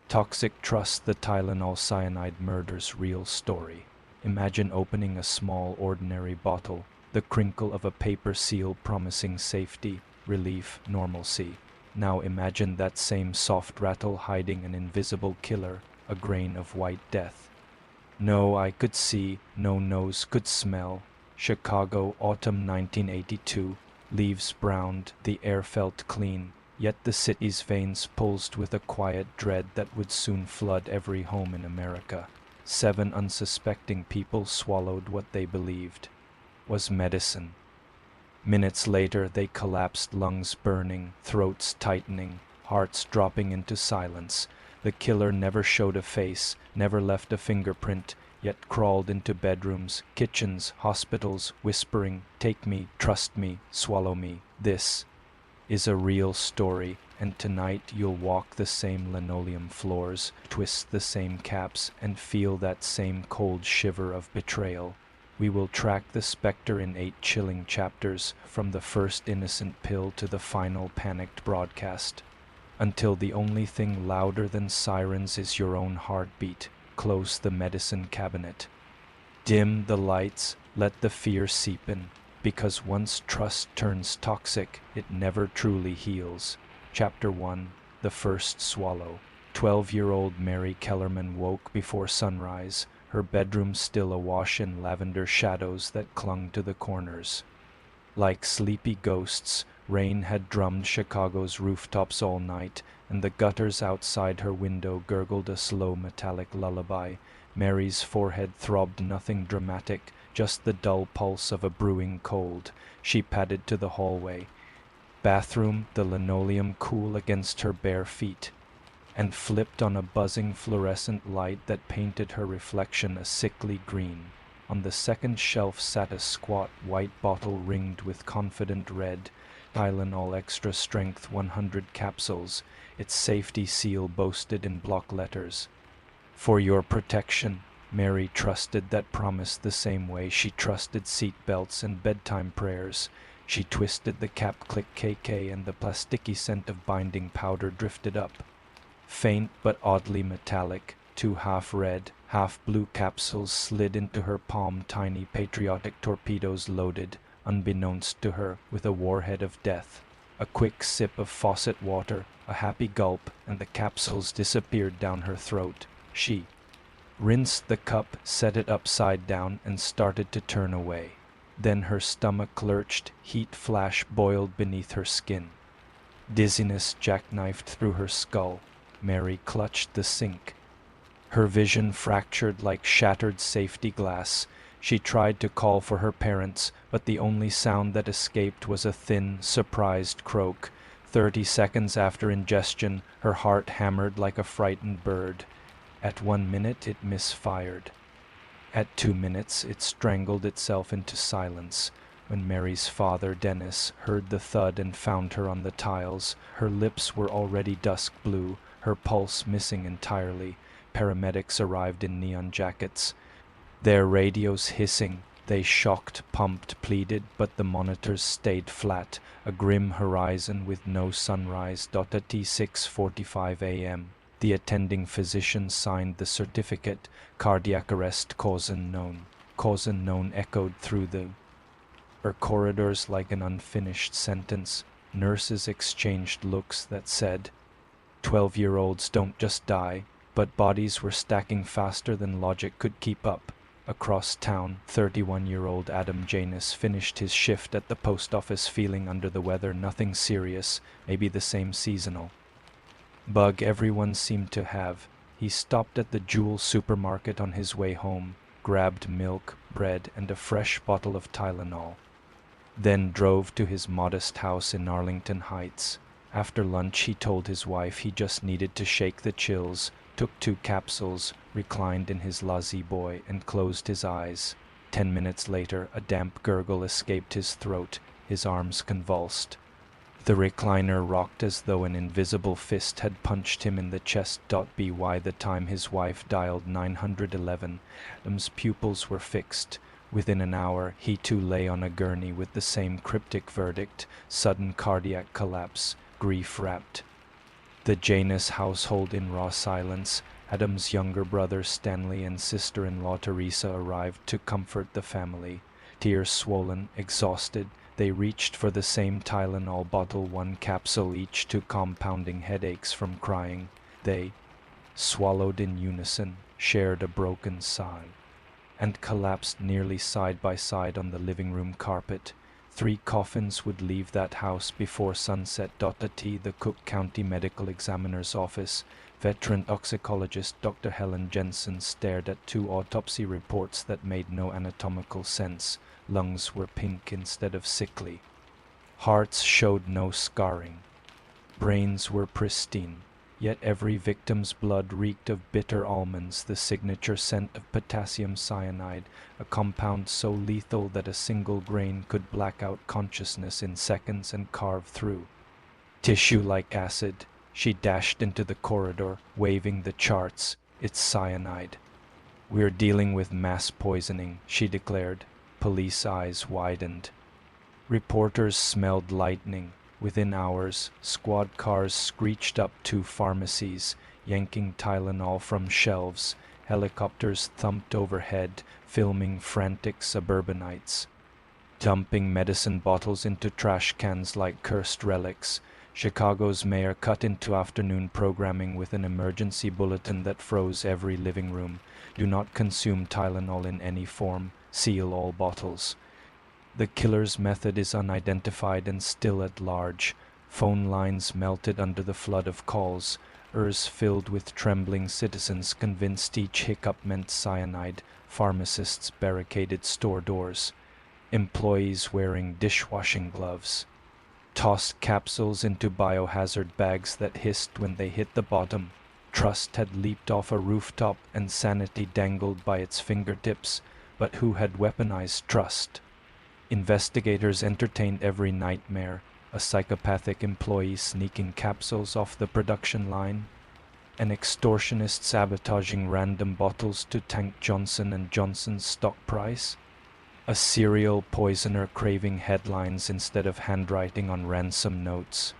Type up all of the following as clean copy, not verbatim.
Toxic Trust, the Tylenol Cyanide Murders real story. Imagine opening a small, ordinary bottle, the crinkle of a paper seal promising safety, relief, normalcy. Now imagine that same soft rattle hiding an invisible killer, a grain of white death. No eye could see, no nose could smell. Chicago, autumn 1982. Leaves browned, the air felt clean, yet the city's veins pulsed with a quiet dread that would soon flood every home in America. 7 unsuspecting people swallowed what they believed was medicine. Minutes later, they collapsed, lungs burning, throats tightening, hearts dropping into silence. The killer never showed a face, never left a fingerprint, yet crawled into bedrooms, kitchens, hospitals, whispering, "Take me, trust me, swallow me." This is a real story, and tonight you'll walk the same linoleum floors, twist the same caps, and feel that same cold shiver of betrayal. We will track the specter in 8 chilling chapters, from the first innocent pill to the final panicked broadcast, until the only thing louder than sirens is your own heartbeat. Close the medicine cabinet. Dim the lights, let the fear seep in, because once trust turns toxic, it never truly heals. Chapter 1. The First Swallow. 12-year-old Mary Kellerman woke before sunrise, her bedroom still awash in lavender shadows that clung to the corners. Like sleepy ghosts, rain had drummed Chicago's rooftops all night, and the gutters outside her window gurgled a slow metallic lullaby. Mary's forehead throbbed, nothing dramatic, just the dull pulse of a brewing cold. She padded to the hallway. Bathroom, the linoleum cool against her bare feet, and flipped on a buzzing fluorescent light that painted her reflection a sickly green. On the second shelf sat a squat white bottle ringed with confident red, Tylenol Extra Strength 100 capsules, its safety seal boasted in block letters. "For your protection," Mary trusted that promise the same way she trusted seat belts and bedtime prayers. She twisted the cap, click KK, and the plasticky scent of binding powder drifted up. Faint but oddly metallic, 2 half-red, half-blue capsules slid into her palm, tiny patriotic torpedoes loaded, unbeknownst to her, with a warhead of death. A quick sip of faucet water, a happy gulp, and the capsules disappeared down her throat. She rinsed the cup, set it upside down, and started to turn away. Then her stomach lurched, heat flash boiled beneath her skin. Dizziness jackknifed through her skull. Mary clutched the sink. Her vision fractured like shattered safety glass. She tried to call for her parents, but the only sound that escaped was a thin, surprised croak. 30 seconds after ingestion, her heart hammered like a frightened bird. At 1 minute, it misfired. At 2 minutes, it strangled itself into silence. When Mary's father, Dennis, heard the thud and found her on the tiles, her lips were already dusk blue, her pulse missing entirely. Paramedics arrived in neon jackets, their radios hissing. They shocked, pumped, pleaded, but the monitors stayed flat, a grim horizon with no sunrise. At 6:45 a.m., the attending physician signed the certificate. Cardiac arrest, cause unknown. Cause unknown echoed through the corridors like an unfinished sentence. Nurses exchanged looks that said, 12-year-olds don't just die, but bodies were stacking faster than logic could keep up. Across town, 31-year-old Adam Janus finished his shift at the post office feeling under the weather. Nothing serious, maybe the same seasonal bug everyone seemed to have. He stopped at the Jewel supermarket on his way home, grabbed milk, bread, and a fresh bottle of Tylenol, then drove to his modest house in Arlington Heights. After lunch, he told his wife he just needed to shake the chills, took 2 capsules, reclined in his La-Z-Boy, and closed his eyes. 10 minutes later, a damp gurgle escaped his throat. His arms convulsed. The recliner rocked as though an invisible fist had punched him in the chest. By the time his wife dialed 911, Adam's pupils were fixed. Within an hour, he too lay on a gurney with the same cryptic verdict: sudden cardiac collapse, grief-wrapped. The Janus household in raw silence. Adam's younger brother Stanley and sister-in-law Teresa arrived to comfort the family. Tears swollen, exhausted, they reached for the same Tylenol bottle, one capsule each, to compounding headaches from crying. They swallowed in unison, shared a broken sigh, and collapsed nearly side by side on the living room carpet. 3 coffins would leave that house before sunset. The Cook County Medical Examiner's Office. Veteran toxicologist Dr. Helen Jensen stared at 2 autopsy reports that made no anatomical sense. Lungs were pink instead of sickly. Hearts showed no scarring. Brains were pristine. Yet every victim's blood reeked of bitter almonds, the signature scent of potassium cyanide, a compound so lethal that a single grain could black out consciousness in seconds and carve through tissue like acid. She dashed into the corridor, waving the charts. It's cyanide. "We're dealing with mass poisoning," she declared. Police eyes widened. Reporters smelled lightning. Within hours, squad cars screeched up to pharmacies, yanking Tylenol from shelves. Helicopters thumped overhead, filming frantic suburbanites, dumping medicine bottles into trash cans like cursed relics. Chicago's mayor cut into afternoon programming with an emergency bulletin that froze every living room. "Do not consume Tylenol in any form. Seal all bottles." The killer's method is unidentified and still at large. Phone lines melted under the flood of calls. Ears filled with trembling citizens convinced each hiccup meant cyanide. Pharmacists barricaded store doors. Employees wearing dishwashing gloves tossed capsules into biohazard bags that hissed when they hit the bottom. Trust had leaped off a rooftop and sanity dangled by its fingertips. But who had weaponized trust? Investigators entertained every nightmare. A psychopathic employee sneaking capsules off the production line, an extortionist sabotaging random bottles to tank Johnson & Johnson's stock price, a serial poisoner craving headlines instead of handwriting on ransom notes.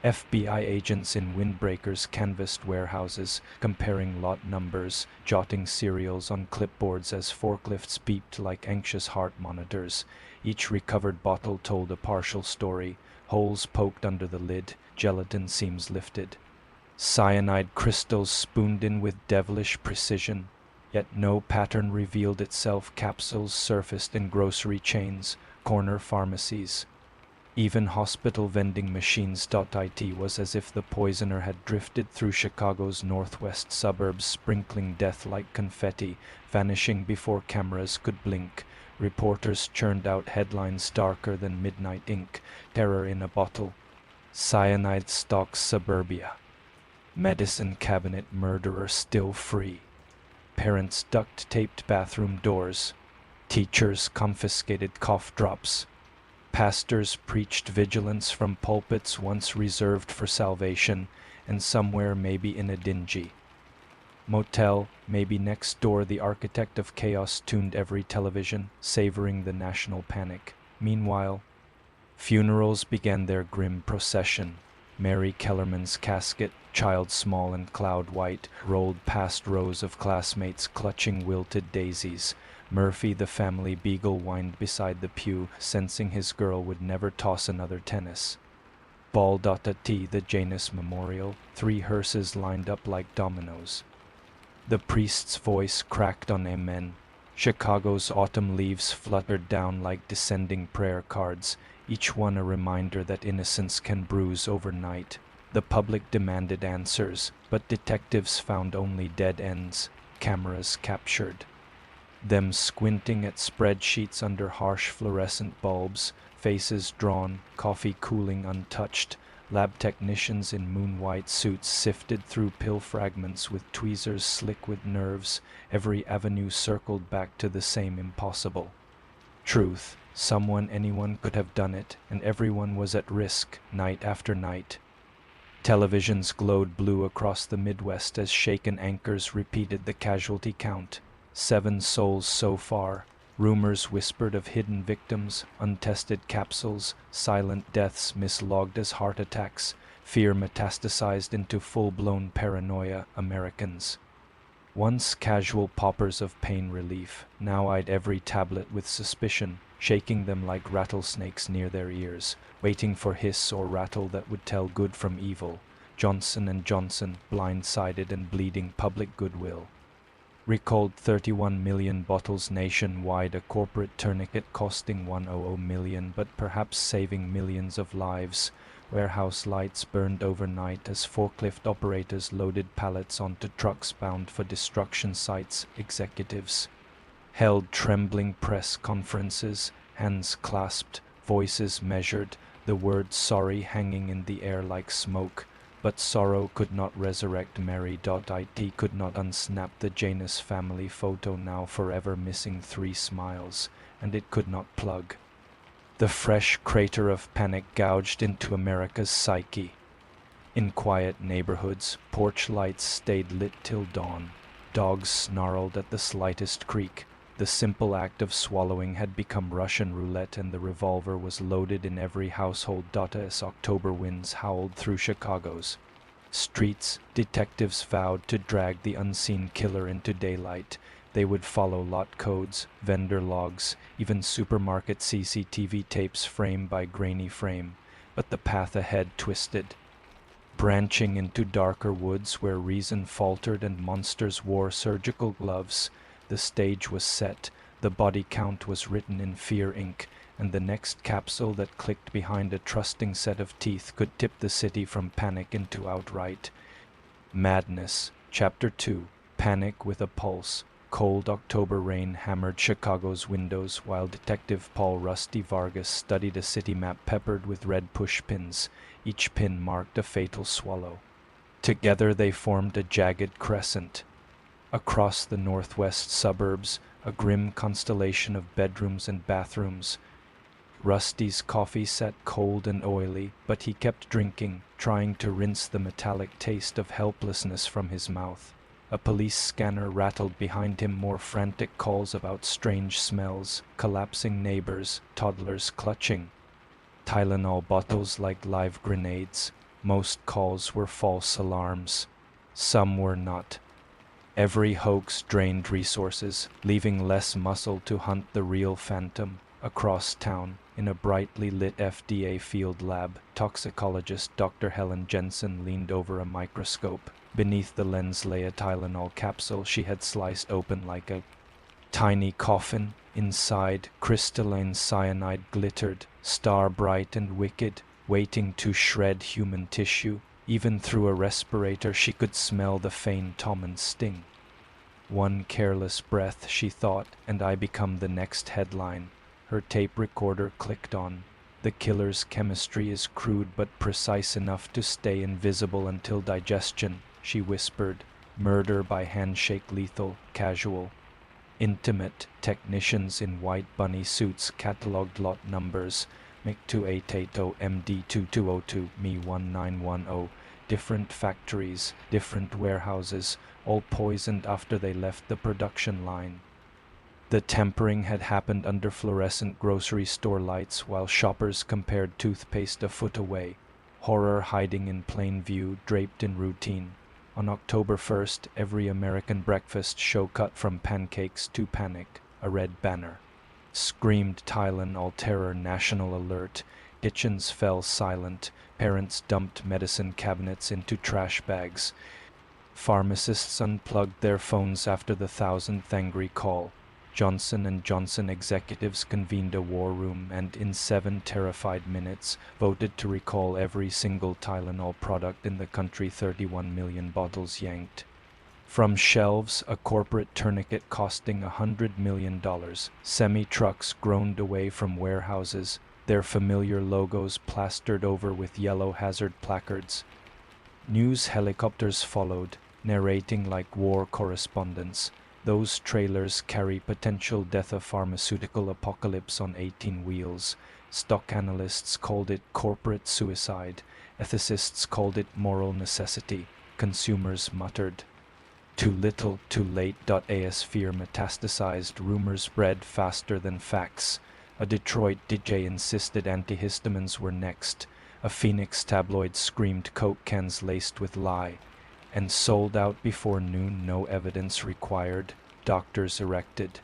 FBI agents in windbreakers canvassed warehouses, comparing lot numbers, jotting serials on clipboards as forklifts beeped like anxious heart monitors. Each recovered bottle told a partial story. Holes poked under the lid, gelatin seams lifted. Cyanide crystals spooned in with devilish precision. Yet no pattern revealed itself. Capsules surfaced in grocery chains, corner pharmacies, even hospital vending machines. It was as if the poisoner had drifted through Chicago's northwest suburbs, sprinkling death like confetti, vanishing before cameras could blink. Reporters churned out headlines darker than midnight ink. Terror in a bottle. Cyanide stalks suburbia. Medicine cabinet murderer still free. Parents duct-taped bathroom doors. Teachers confiscated cough drops. Pastors preached vigilance from pulpits once reserved for salvation, and somewhere, maybe in a dingy motel, maybe next door, the architect of chaos tuned every television, savoring the national panic. Meanwhile, funerals began their grim procession. Mary Kellerman's casket, child small and cloud white, rolled past rows of classmates clutching wilted daisies. Murphy, the family beagle, whined beside the pew, sensing his girl would never toss another tennis. Ball.T, the Janus Memorial, 3 hearses lined up like dominoes. The priest's voice cracked on amen. Chicago's autumn leaves fluttered down like descending prayer cards, each one a reminder that innocence can bruise overnight. The public demanded answers, but detectives found only dead ends. Cameras captured them squinting at spreadsheets under harsh fluorescent bulbs, faces drawn, coffee cooling untouched. Lab technicians in moon-white suits sifted through pill fragments with tweezers slick with nerves. Every avenue circled back to the same impossible truth. Someone, anyone could have done it, and everyone was at risk, night after night. Televisions glowed blue across the Midwest as shaken anchors repeated the casualty count. 7 souls so far. Rumors whispered of hidden victims, untested capsules, silent deaths mislogged as heart attacks. Fear metastasized into full-blown paranoia. Americans, once casual poppers of pain relief, now eyed every tablet with suspicion, shaking them like rattlesnakes near their ears, waiting for hiss or rattle that would tell good from evil. Johnson & Johnson, blindsided and bleeding public goodwill. Recalled 31 million bottles nationwide, a corporate tourniquet costing 100 million but perhaps saving millions of lives. Warehouse lights burned overnight as forklift operators loaded pallets onto trucks bound for destruction sites. Executives held trembling press conferences, hands clasped, voices measured, the word sorry hanging in the air like smoke. But sorrow could not resurrect Mary. It could not unsnap the Janus family photo, now forever missing 3 smiles, and it could not plug the fresh crater of panic gouged into America's psyche. In quiet neighborhoods, porch lights stayed lit till dawn. Dogs snarled at the slightest creak. The simple act of swallowing had become Russian roulette, and the revolver was loaded in every household. As October winds howled through Chicago's streets, detectives vowed to drag the unseen killer into daylight. They would follow lot codes, vendor logs, even supermarket CCTV tapes frame by grainy frame. But the path ahead twisted, branching into darker woods where reason faltered and monsters wore surgical gloves. The stage was set, the body count was written in fear ink, and the next capsule that clicked behind a trusting set of teeth could tip the city from panic into outright madness. Chapter 2. Panic with a Pulse. Cold October rain hammered Chicago's windows while Detective Paul Rusty Vargas studied a city map peppered with red pushpins. Each pin marked a fatal swallow. Together they formed a jagged crescent. Across the northwest suburbs, a grim constellation of bedrooms and bathrooms. Rusty's coffee sat cold and oily, but he kept drinking, trying to rinse the metallic taste of helplessness from his mouth. A police scanner rattled behind him, more frantic calls about strange smells, collapsing neighbors, toddlers clutching Tylenol bottles like live grenades. Most calls were false alarms. Some were not. Every hoax drained resources, leaving less muscle to hunt the real phantom. Across town, in a brightly lit FDA field lab, toxicologist Dr. Helen Jensen leaned over a microscope. Beneath the lens lay a Tylenol capsule she had sliced open like a tiny coffin. Inside, crystalline cyanide glittered, star-bright and wicked, waiting to shred human tissue. Even through a respirator she could smell the faint Tommen sting. One careless breath, she thought, and I become the next headline. Her tape recorder clicked on. The killer's chemistry is crude but precise enough to stay invisible until digestion, she whispered. Murder by handshake, lethal, casual. Intimate. Technicians in white bunny suits catalogued lot numbers. MIC 2880, MD 2202, ME 1910. Different factories, different warehouses, all poisoned after they left the production line. The tampering had happened under fluorescent grocery store lights while shoppers compared toothpaste a foot away. Horror hiding in plain view, draped in routine. On October 1st, every American breakfast show cut from pancakes to panic. A red banner screamed Tylenol terror, national alert. Kitchens fell silent. Parents dumped medicine cabinets into trash bags. Pharmacists unplugged their phones after the 1,000th angry call. Johnson & Johnson executives convened a war room and, in 7 terrified minutes, voted to recall every single Tylenol product in the country. 31 million bottles yanked from shelves, a corporate tourniquet costing $100 million. Semi-trucks groaned away from warehouses, their familiar logos plastered over with yellow hazard placards. News helicopters followed, narrating like war correspondents. Those trailers carry potential death of pharmaceutical apocalypse on 18 wheels. Stock analysts called it corporate suicide. Ethicists called it moral necessity. Consumers muttered, "Too little, too late." As fear metastasized, rumors spread faster than facts. A Detroit DJ insisted antihistamines were next. A Phoenix tabloid screamed Coke cans laced with lye, and sold out before noon, no evidence required, doctors erected.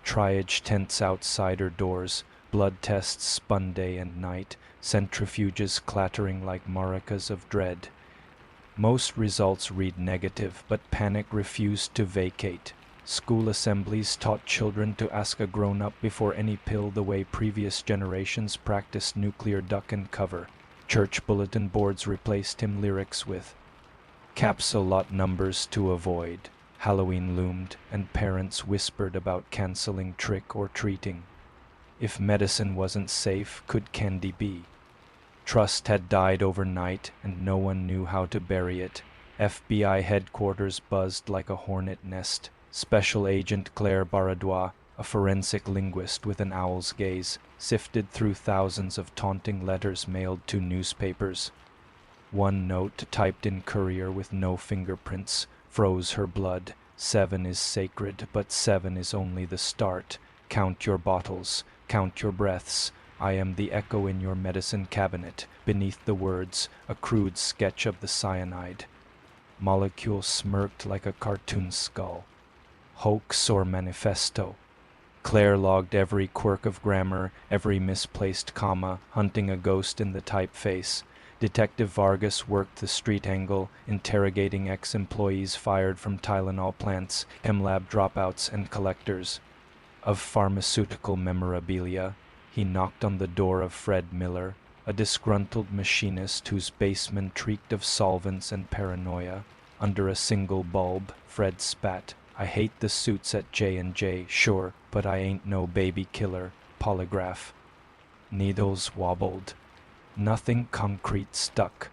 Triage tents outside her doors, blood tests spun day and night, centrifuges clattering like maracas of dread. Most results read negative, but panic refused to vacate. School assemblies taught children to ask a grown-up before any pill the way previous generations practiced nuclear duck and cover. Church bulletin boards replaced him lyrics with capsule lot numbers to avoid. Halloween loomed, and parents whispered about canceling trick or treating. If medicine wasn't safe, could candy be? Trust had died overnight, and no one knew how to bury it. FBI headquarters buzzed like a hornet nest. Special Agent Claire Baradois, a forensic linguist with an owl's gaze, sifted through thousands of taunting letters mailed to newspapers. One note, typed in courier with no fingerprints, froze her blood. 7 is sacred, but 7 is only the start. Count your bottles, count your breaths. I am the echo in your medicine cabinet. Beneath the words, a crude sketch of the cyanide. Molecule smirked like a cartoon skull. Hoax or manifesto? Claire logged every quirk of grammar, every misplaced comma, hunting a ghost in the typeface. Detective Vargas worked the street angle, interrogating ex-employees fired from Tylenol plants, M-Lab dropouts, and collectors of pharmaceutical memorabilia. He knocked on the door of Fred Miller, a disgruntled machinist whose basement reeked of solvents and paranoia. Under a single bulb, Fred spat. I hate the suits at J&J, sure, but I ain't no baby killer. Polygraph. Needles wobbled. Nothing concrete stuck.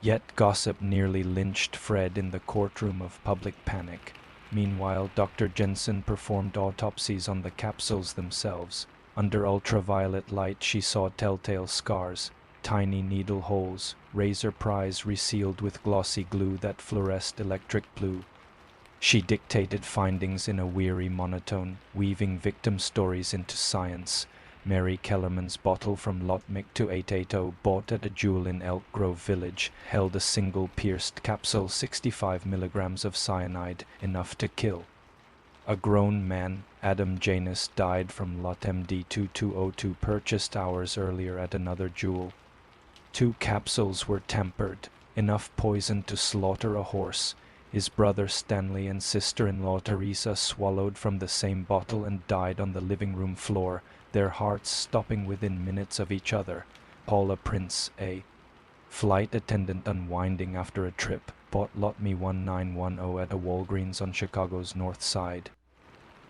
Yet gossip nearly lynched Fred in the courtroom of public panic. Meanwhile, Dr. Jensen performed autopsies on the capsules themselves. Under ultraviolet light, she saw telltale scars, tiny needle holes, razor pries resealed with glossy glue that fluoresced electric blue. She dictated findings in a weary monotone, weaving victim stories into science. Mary Kellerman's bottle from Lotmic to 880, bought at a jewel in Elk Grove Village, held a single pierced capsule, 65 milligrams of cyanide, enough to kill. A grown man, Adam Janus, died from Lot MD 2202, purchased hours earlier at another jewel. 2 capsules were tampered, enough poison to slaughter a horse. His brother Stanley and sister-in-law Teresa swallowed from the same bottle and died on the living room floor, their hearts stopping within minutes of each other. Paula Prince, a flight attendant unwinding after a trip, bought Lot Me 1910 at a Walgreens on Chicago's north side.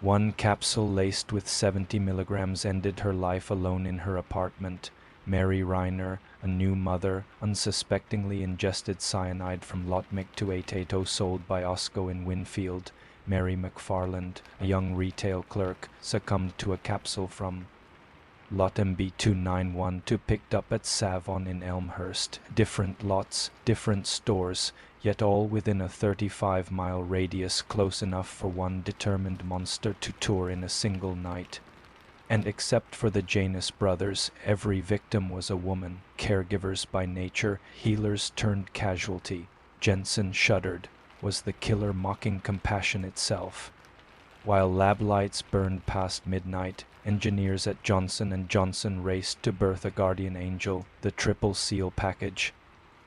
1 capsule laced with 70 milligrams ended her life alone in her apartment. Mary Reiner, a new mother, unsuspectingly ingested cyanide from Lotmic to 880 sold by Osco in Winfield. Mary McFarland, a young retail clerk, succumbed to a capsule from Lot MB 291 picked up at Savon in Elmhurst. Different lots, different stores, yet all within a 35-mile radius, close enough for one determined monster to tour in a single night. And except for the Janus brothers, every victim was a woman, caregivers by nature, healers turned casualty. Jensen shuddered. Was the killer mocking compassion itself? While lab lights burned past midnight, engineers at Johnson & Johnson raced to birth a guardian angel, the triple seal package.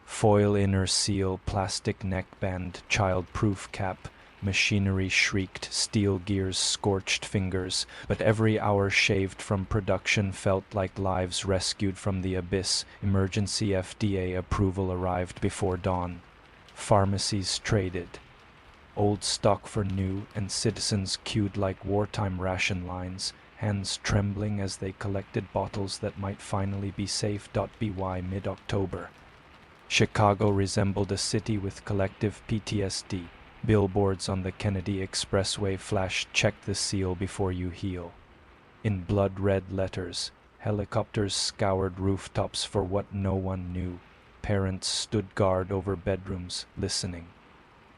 Foil inner seal, plastic neckband, child-proof cap. Machinery shrieked, steel gears scorched fingers, but every hour shaved from production felt like lives rescued from the abyss. Emergency FDA approval arrived before dawn. Pharmacies traded. Old stock for new, and citizens queued like wartime ration lines, hands trembling as they collected bottles that might finally be safe. By mid-October. Chicago resembled a city with collective PTSD. Billboards on the Kennedy Expressway flashed, "Check the seal before you heal." In blood-red letters, helicopters scoured rooftops for what no one knew. Parents stood guard over bedrooms, listening.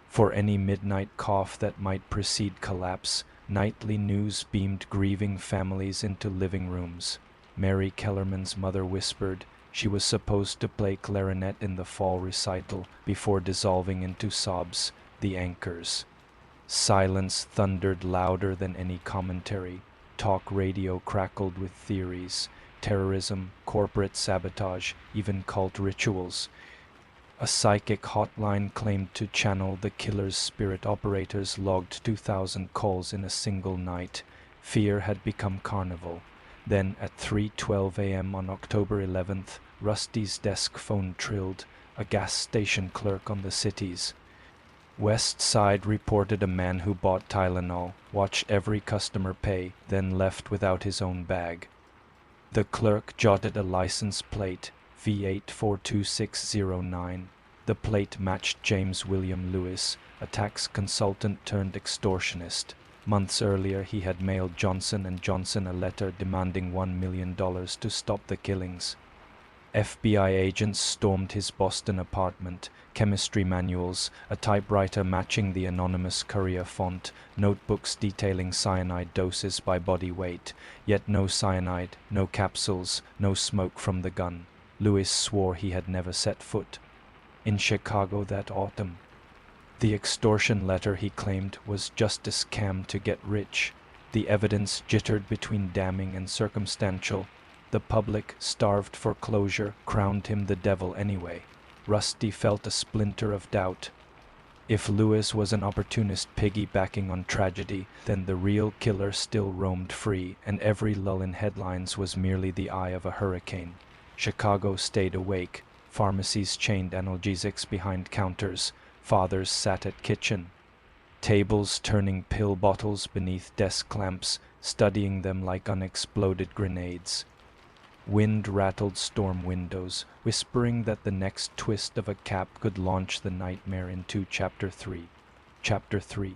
For any midnight cough that might precede collapse, nightly news beamed grieving families into living rooms. Mary Kellerman's mother whispered, She was supposed to play clarinet in the fall recital before dissolving into sobs, the anchors. Silence thundered louder than any commentary. Talk radio crackled with theories, terrorism, corporate sabotage, even cult rituals. A psychic hotline claimed to channel the killer's spirit. Operators logged 2,000 calls in a single night. Fear had become carnival. Then, at 3:12 a.m. on October 11th, Rusty's desk phone trilled, a gas station clerk on the city's West Side reported a man who bought Tylenol, watched every customer pay, then left without his own bag. The clerk jotted a license plate, V842609. The plate matched James William Lewis, a tax consultant turned extortionist. Months earlier, he had mailed Johnson & Johnson a letter demanding $1 million to stop the killings. FBI agents stormed his Boston apartment, chemistry manuals, a typewriter matching the anonymous courier font, notebooks detailing cyanide doses by body weight, yet no cyanide, no capsules, no smoke from the gun. Lewis swore he had never set foot in Chicago that autumn. The extortion letter, he claimed, was just a scam to get rich. The evidence jittered between damning and circumstantial. The public, starved for closure, crowned him the devil anyway. Rusty felt a splinter of doubt. If Lewis was an opportunist piggybacking on tragedy, then the real killer still roamed free, and every lull in headlines was merely the eye of a hurricane. Chicago stayed awake. Pharmacies chained analgesics behind counters. Fathers sat at kitchen tables turning pill bottles beneath desk lamps, studying them like unexploded grenades. Wind rattled storm windows, whispering that the next twist of a cap could launch the nightmare into Chapter 3. Chapter 3.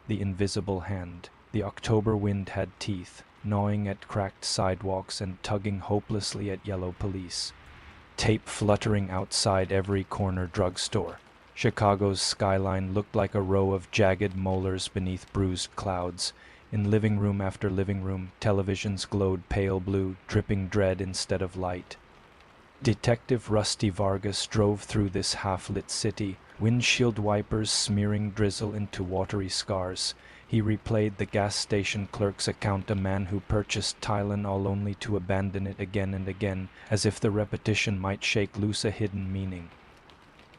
The Invisible Hand. The October wind had teeth, gnawing at cracked sidewalks and tugging hopelessly at yellow police. Tape fluttering outside every corner drugstore. Chicago's skyline looked like a row of jagged molars beneath bruised clouds. In living room after living room, televisions glowed pale blue, dripping dread instead of light. Detective Rusty Vargas drove through this half-lit city, windshield wipers smearing drizzle into watery scars. He replayed the gas station clerk's account, a man who purchased Tylenol only to abandon it again and again, as if the repetition might shake loose a hidden meaning.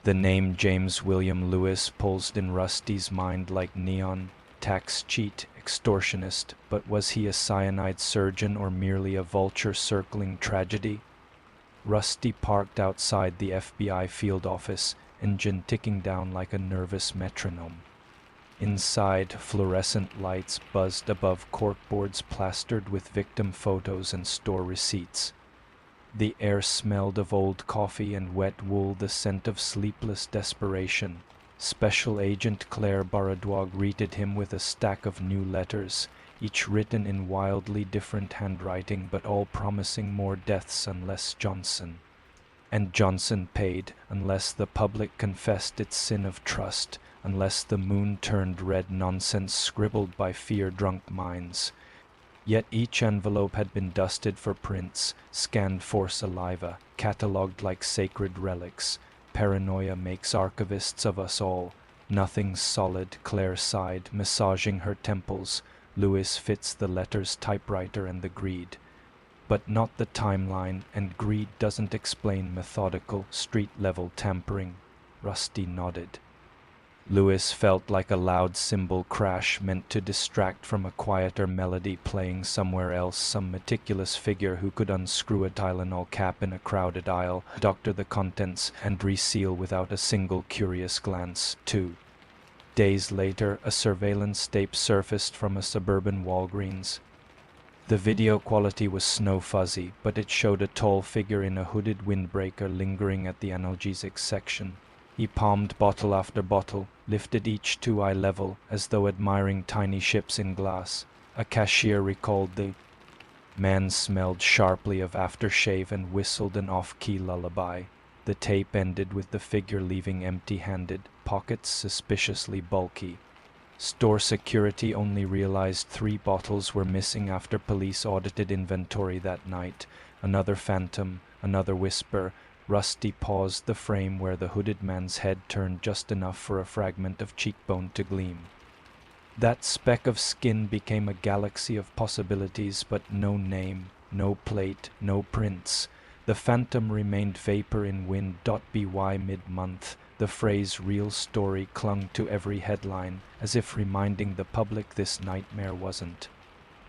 The name James William Lewis pulsed in Rusty's mind like neon. Tax cheat, extortionist, but was he a cyanide surgeon or merely a vulture circling tragedy? Rusty parked outside the FBI field office, engine ticking down like a nervous metronome. Inside, fluorescent lights buzzed above corkboards plastered with victim photos and store receipts. The air smelled of old coffee and wet wool, the scent of sleepless desperation. Special Agent Claire Baradois greeted him with a stack of new letters, each written in wildly different handwriting, but all promising more deaths unless Johnson. And Johnson paid, unless the public confessed its sin of trust, unless the moon turned red, nonsense scribbled by fear-drunk minds. Yet each envelope had been dusted for prints, scanned for saliva, catalogued like sacred relics. Paranoia makes archivists of us all. Nothing's solid, Claire sighed, massaging her temples. Lewis fits the letters, typewriter, and the greed. But not the timeline, and greed doesn't explain methodical, street-level tampering. Rusty nodded. Lewis felt like a loud cymbal crash meant to distract from a quieter melody playing somewhere else, some meticulous figure who could unscrew a Tylenol cap in a crowded aisle, doctor the contents, and reseal without a single curious glance, too. Days later, a surveillance tape surfaced from a suburban Walgreens. The video quality was snow-fuzzy, but it showed a tall figure in a hooded windbreaker lingering at the analgesics section. He palmed bottle after bottle, lifted each to eye level, as though admiring tiny ships in glass. A cashier recalled the man smelled sharply of aftershave and whistled an off-key lullaby. The tape ended with the figure leaving empty-handed, pockets suspiciously bulky. Store security only realized 3 bottles were missing after police audited inventory that night. Another phantom, Another whisper. Rusty paused the frame where the hooded man's head turned just enough for a fragment of cheekbone to gleam. That speck of skin became a galaxy of possibilities, but no name, no plate, no prints. The phantom remained vapor in wind.by mid-month. The phrase real story clung to every headline, as if reminding the public this nightmare wasn't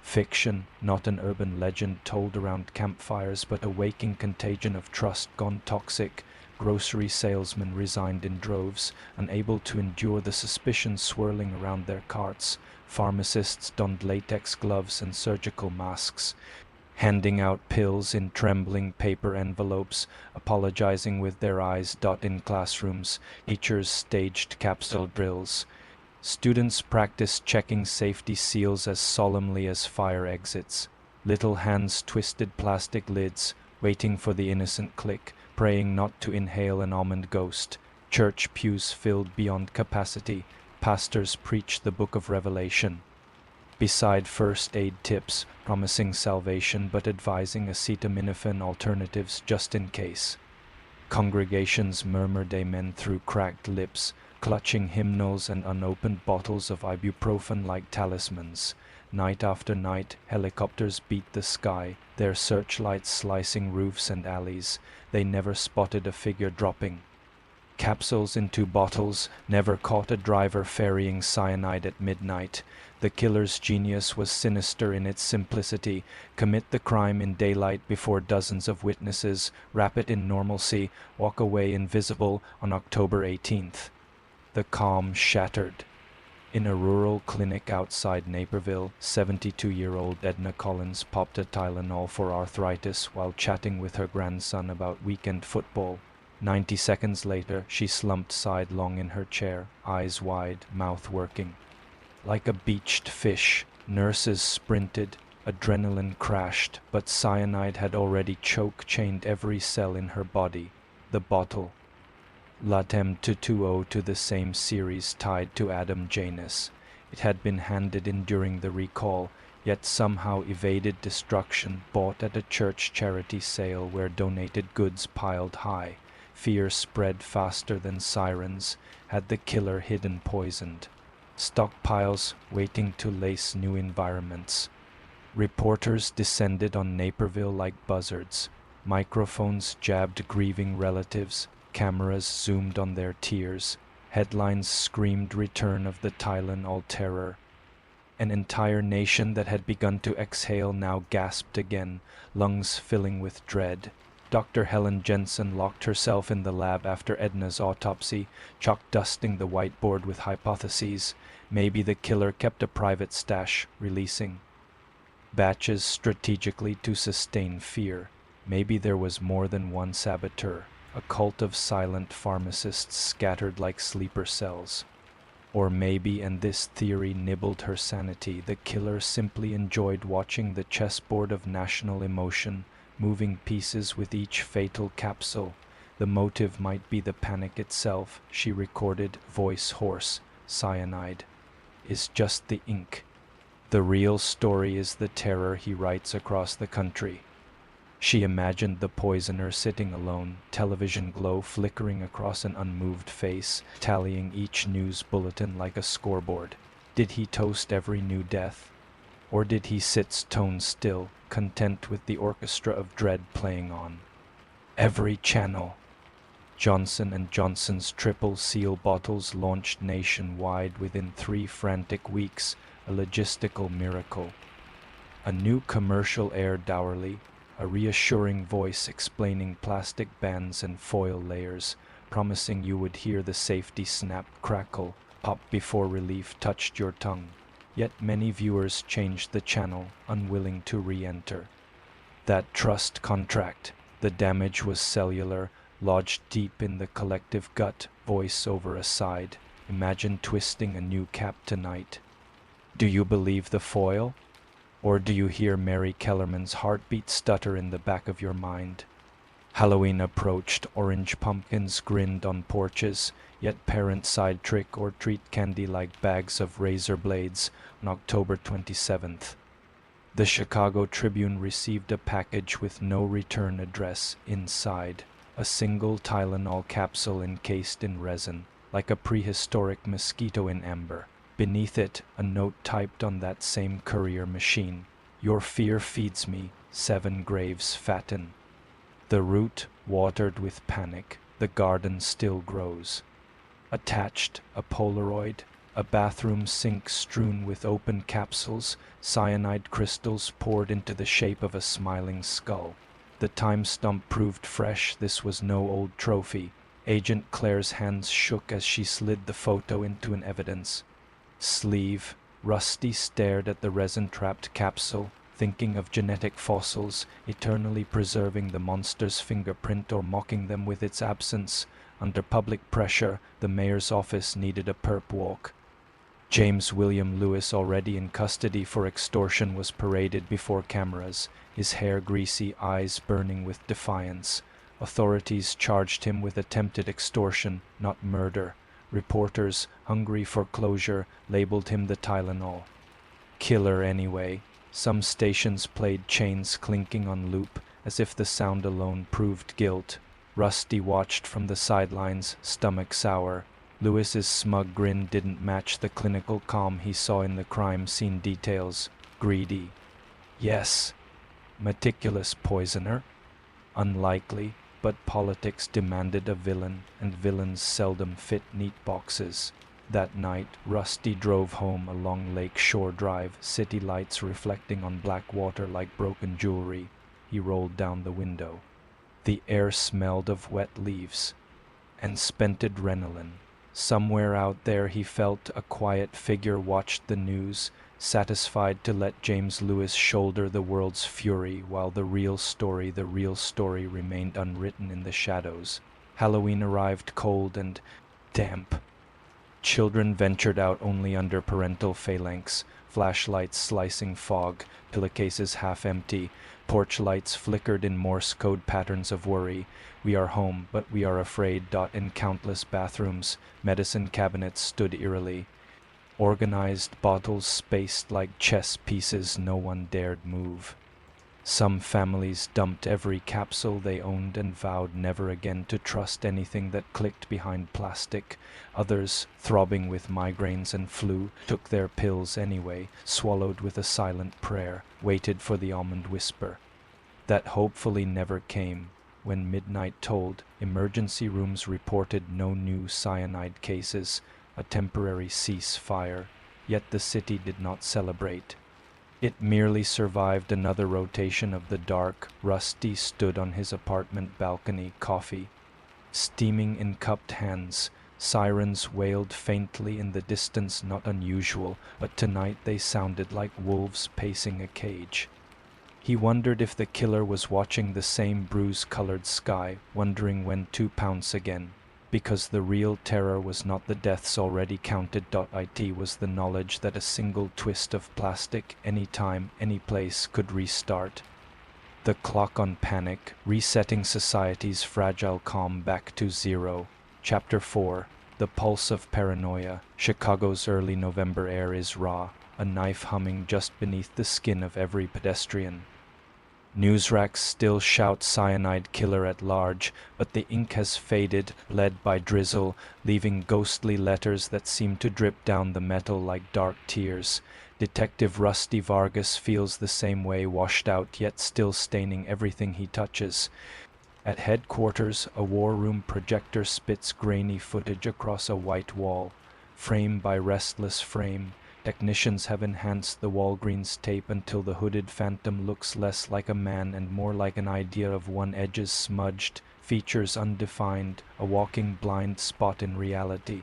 fiction, not an urban legend told around campfires, but a waking contagion of trust gone toxic. Grocery salesmen resigned in droves, unable to endure the suspicion swirling around their carts. Pharmacists donned latex gloves and surgical masks, handing out pills in trembling paper envelopes, apologizing with their eyes. In classrooms, teachers staged capsule drills. Students practiced checking safety seals as solemnly as fire exits. Little hands twisted plastic lids, waiting for the innocent click, praying not to inhale an almond ghost. Church pews filled beyond capacity. Pastors preached the book of Revelation. Beside first aid tips, promising salvation but advising acetaminophen alternatives just in case. Congregations murmured amen through cracked lips, clutching hymnals and unopened bottles of ibuprofen like talismans. Night after night, helicopters beat the sky, their searchlights slicing roofs and alleys. They never spotted a figure dropping capsules into bottles, never caught a driver ferrying cyanide at midnight. The killer's genius was sinister in its simplicity. Commit the crime in daylight before dozens of witnesses, wrap it in normalcy, walk away invisible. On October 18th. The calm shattered. In a rural clinic outside Naperville, 72-year-old Edna Collins popped a Tylenol for arthritis while chatting with her grandson about weekend football. 90 seconds later, she slumped sidelong in her chair, eyes wide, mouth working. Like a beached fish, nurses sprinted, adrenaline crashed, but cyanide had already choke-chained every cell in her body. The bottle. Latem 220 to the same series tied to Adam Janus. It had been handed in during the recall, yet somehow evaded destruction, bought at a church charity sale where donated goods piled high. Fear spread faster than sirens. Had the killer hidden poisoned? Stockpiles waiting to lace new environments. Reporters descended on Naperville like buzzards. Microphones jabbed grieving relatives. Cameras zoomed on their tears. Headlines screamed return of the Tylenol terror. An entire nation that had begun to exhale now gasped again, lungs filling with dread. Dr. Helen Jensen locked herself in the lab after Edna's autopsy, chalk dusting the whiteboard with hypotheses. Maybe the killer kept a private stash, releasing batches strategically to sustain fear. Maybe there was more than one saboteur, a cult of silent pharmacists scattered like sleeper cells. Or maybe, and this theory nibbled her sanity, the killer simply enjoyed watching the chessboard of national emotion, moving pieces with each fatal capsule. The motive might be the panic itself, she recorded, voice hoarse. Cyanide is just the ink. The real story is the terror he writes across the country. She imagined the poisoner sitting alone, television glow flickering across an unmoved face, tallying each news bulletin like a scoreboard. Did he toast every new death? Or did he sit stone still, content with the orchestra of dread playing on? Every channel. Johnson & Johnson's triple seal bottles launched nationwide within 3 frantic weeks, a logistical miracle. A new commercial aired hourly, a reassuring voice explaining plastic bands and foil layers, promising you would hear the safety snap, crackle, pop before relief touched your tongue. Yet many viewers changed the channel, unwilling to re-enter. That trust contract, the damage was cellular, lodged deep in the collective gut, voice over aside. Imagine twisting a new cap tonight. Do you believe the foil? Or do you hear Mary Kellerman's heartbeat stutter in the back of your mind? Halloween approached, orange pumpkins grinned on porches, yet parents side trick or treat candy like bags of razor blades on October 27th. The Chicago Tribune received a package with no return address inside, a single Tylenol capsule encased in resin, like a prehistoric mosquito in amber. Beneath it, a note typed on that same courier machine. Your fear feeds me, 7 graves fatten. The root watered with panic, the garden still grows. Attached, a Polaroid, a bathroom sink strewn with open capsules, cyanide crystals poured into the shape of a smiling skull. The time stump proved fresh. This was no old trophy. Agent Claire's hands shook as she slid the photo into an evidence sleeve. Rusty stared at the resin-trapped capsule, thinking of genetic fossils, eternally preserving the monster's fingerprint or mocking them with its absence. Under public pressure, the mayor's office needed a perp walk. James William Lewis, already in custody for extortion, was paraded before cameras, his hair greasy, eyes burning with defiance. Authorities charged him with attempted extortion, not murder. Reporters, hungry for closure, labeled him the Tylenol killer anyway. Some stations played chains clinking on loop, as if the sound alone proved guilt. Rusty watched from the sidelines, stomach sour. Lewis's smug grin didn't match the clinical calm he saw in the crime scene details. Greedy. Yes. Meticulous poisoner? Unlikely, but politics demanded a villain, and villains seldom fit neat boxes. That night, Rusty drove home along Lake Shore Drive, city lights reflecting on black water like broken jewelry. He rolled down the window. The air smelled of wet leaves and spent adrenaline. Somewhere out there he felt a quiet figure watched the news, satisfied to let James Lewis shoulder the world's fury while the real story remained unwritten in the shadows. Halloween arrived cold and damp. Children ventured out only under parental phalanx, flashlights slicing fog, pillowcases half empty, porch lights flickered in Morse code patterns of worry. We are home, but we are afraid. In countless bathrooms, medicine cabinets stood eerily. Organized bottles spaced like chess pieces no one dared move. Some families dumped every capsule they owned and vowed never again to trust anything that clicked behind plastic. Others, throbbing with migraines and flu, took their pills anyway, swallowed with a silent prayer, waited for the almond whisper. That hopefully never came. When midnight tolled, emergency rooms reported no new cyanide cases, a temporary ceasefire, yet the city did not celebrate. It merely survived another rotation of the dark. Rusty stood on his apartment balcony, coffee steaming in cupped hands. Sirens wailed faintly in the distance, not unusual, but tonight they sounded like wolves pacing a cage. He wondered if the killer was watching the same bruise-colored sky, wondering when to pounce again. Because the real terror was not the deaths already counted. It was the knowledge that a single twist of plastic, any time, any place, could restart the clock on panic, resetting society's fragile calm back to zero. Chapter 4. The Pulse of Paranoia. Chicago's early November air is raw, a knife humming just beneath the skin of every pedestrian. News racks still shout cyanide killer at large, but the ink has faded, bled by drizzle, leaving ghostly letters that seem to drip down the metal like dark tears. Detective Rusty Vargas feels the same way, washed out yet still staining everything he touches. At headquarters, a war room projector spits grainy footage across a white wall, frame by restless frame. Technicians have enhanced the Walgreens tape until the hooded phantom looks less like a man and more like an idea of one, edges smudged, features undefined, a walking blind spot in reality.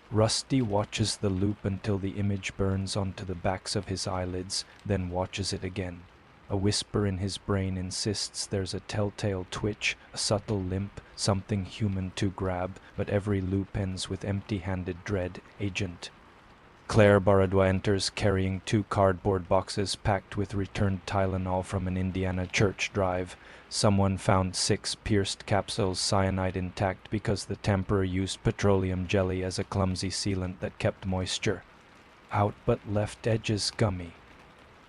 Rusty watches the loop until the image burns onto the backs of his eyelids, then watches it again. A whisper in his brain insists there's a telltale twitch, a subtle limp, something human to grab, but every loop ends with empty-handed dread. Agent Claire Baradwa enters carrying 2 cardboard boxes packed with returned Tylenol from an Indiana church drive. Someone found 6 pierced capsules, cyanide intact because the tamperer used petroleum jelly as a clumsy sealant that kept moisture out but left edges gummy.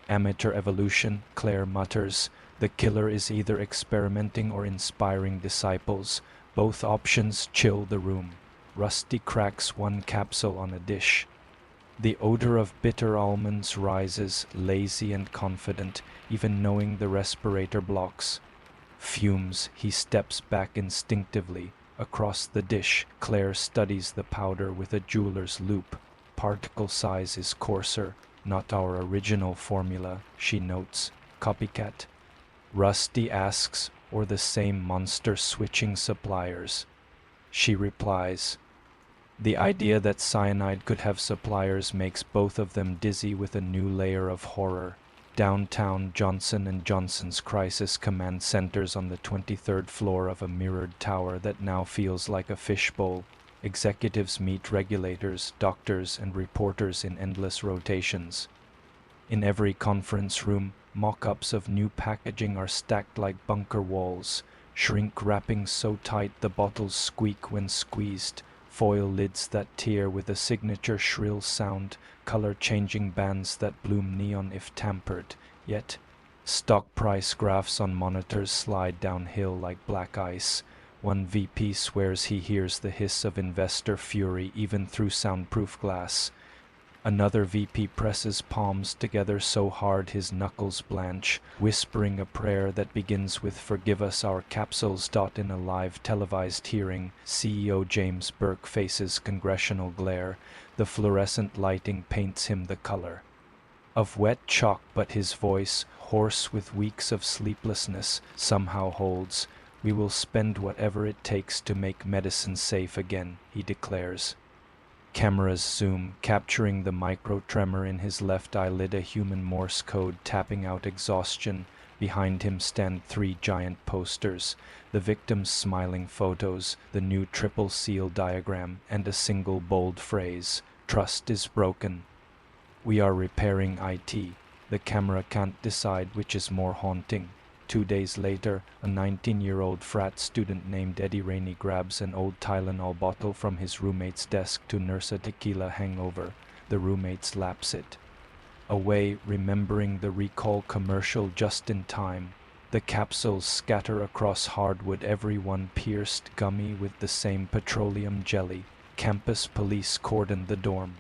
Amateur evolution, Claire mutters. The killer is either experimenting or inspiring disciples. Both options chill the room. Rusty cracks one capsule on a dish. The odor of bitter almonds rises, lazy and confident, even knowing the respirator blocks. Fumes, he steps back instinctively. Across the dish, Claire studies the powder with a jeweler's loupe. Particle size is coarser. Not our original formula, she notes. Copycat. Rusty asks, or the same monster switching suppliers. She replies, the idea that cyanide could have suppliers makes both of them dizzy with a new layer of horror. Downtown, Johnson & Johnson's crisis command centers on the 23rd floor of a mirrored tower that now feels like a fishbowl. Executives meet regulators, doctors, and reporters in endless rotations. In every conference room, mock-ups of new packaging are stacked like bunker walls, shrink wrapping so tight the bottles squeak when squeezed, foil lids that tear with a signature shrill sound, color-changing bands that bloom neon if tampered, yet stock price graphs on monitors slide downhill like black ice. One VP swears he hears the hiss of investor fury even through soundproof glass. Another VP presses palms together so hard his knuckles blanch, whispering a prayer that begins with "Forgive us our capsules." In a live televised hearing, CEO James Burke faces congressional glare. The fluorescent lighting paints him the color of wet chalk, but his voice, hoarse with weeks of sleeplessness, somehow holds. "We will spend whatever it takes to make medicine safe again," he declares. Cameras zoom, capturing the micro-tremor in his left eyelid, a human Morse code tapping out exhaustion. Behind him stand three giant posters, the victim's smiling photos, the new triple seal diagram, and a single bold phrase, "Trust is broken." "We are repairing IT." The camera can't decide which is more haunting. 2 days later, a 19-year-old frat student named Eddie Rainey grabs an old Tylenol bottle from his roommate's desk to nurse a tequila hangover. The roommate slaps it away, remembering the recall commercial just in time. The capsules scatter across hardwood, every one pierced, gummy with the same petroleum jelly. Campus police cordon the dorm.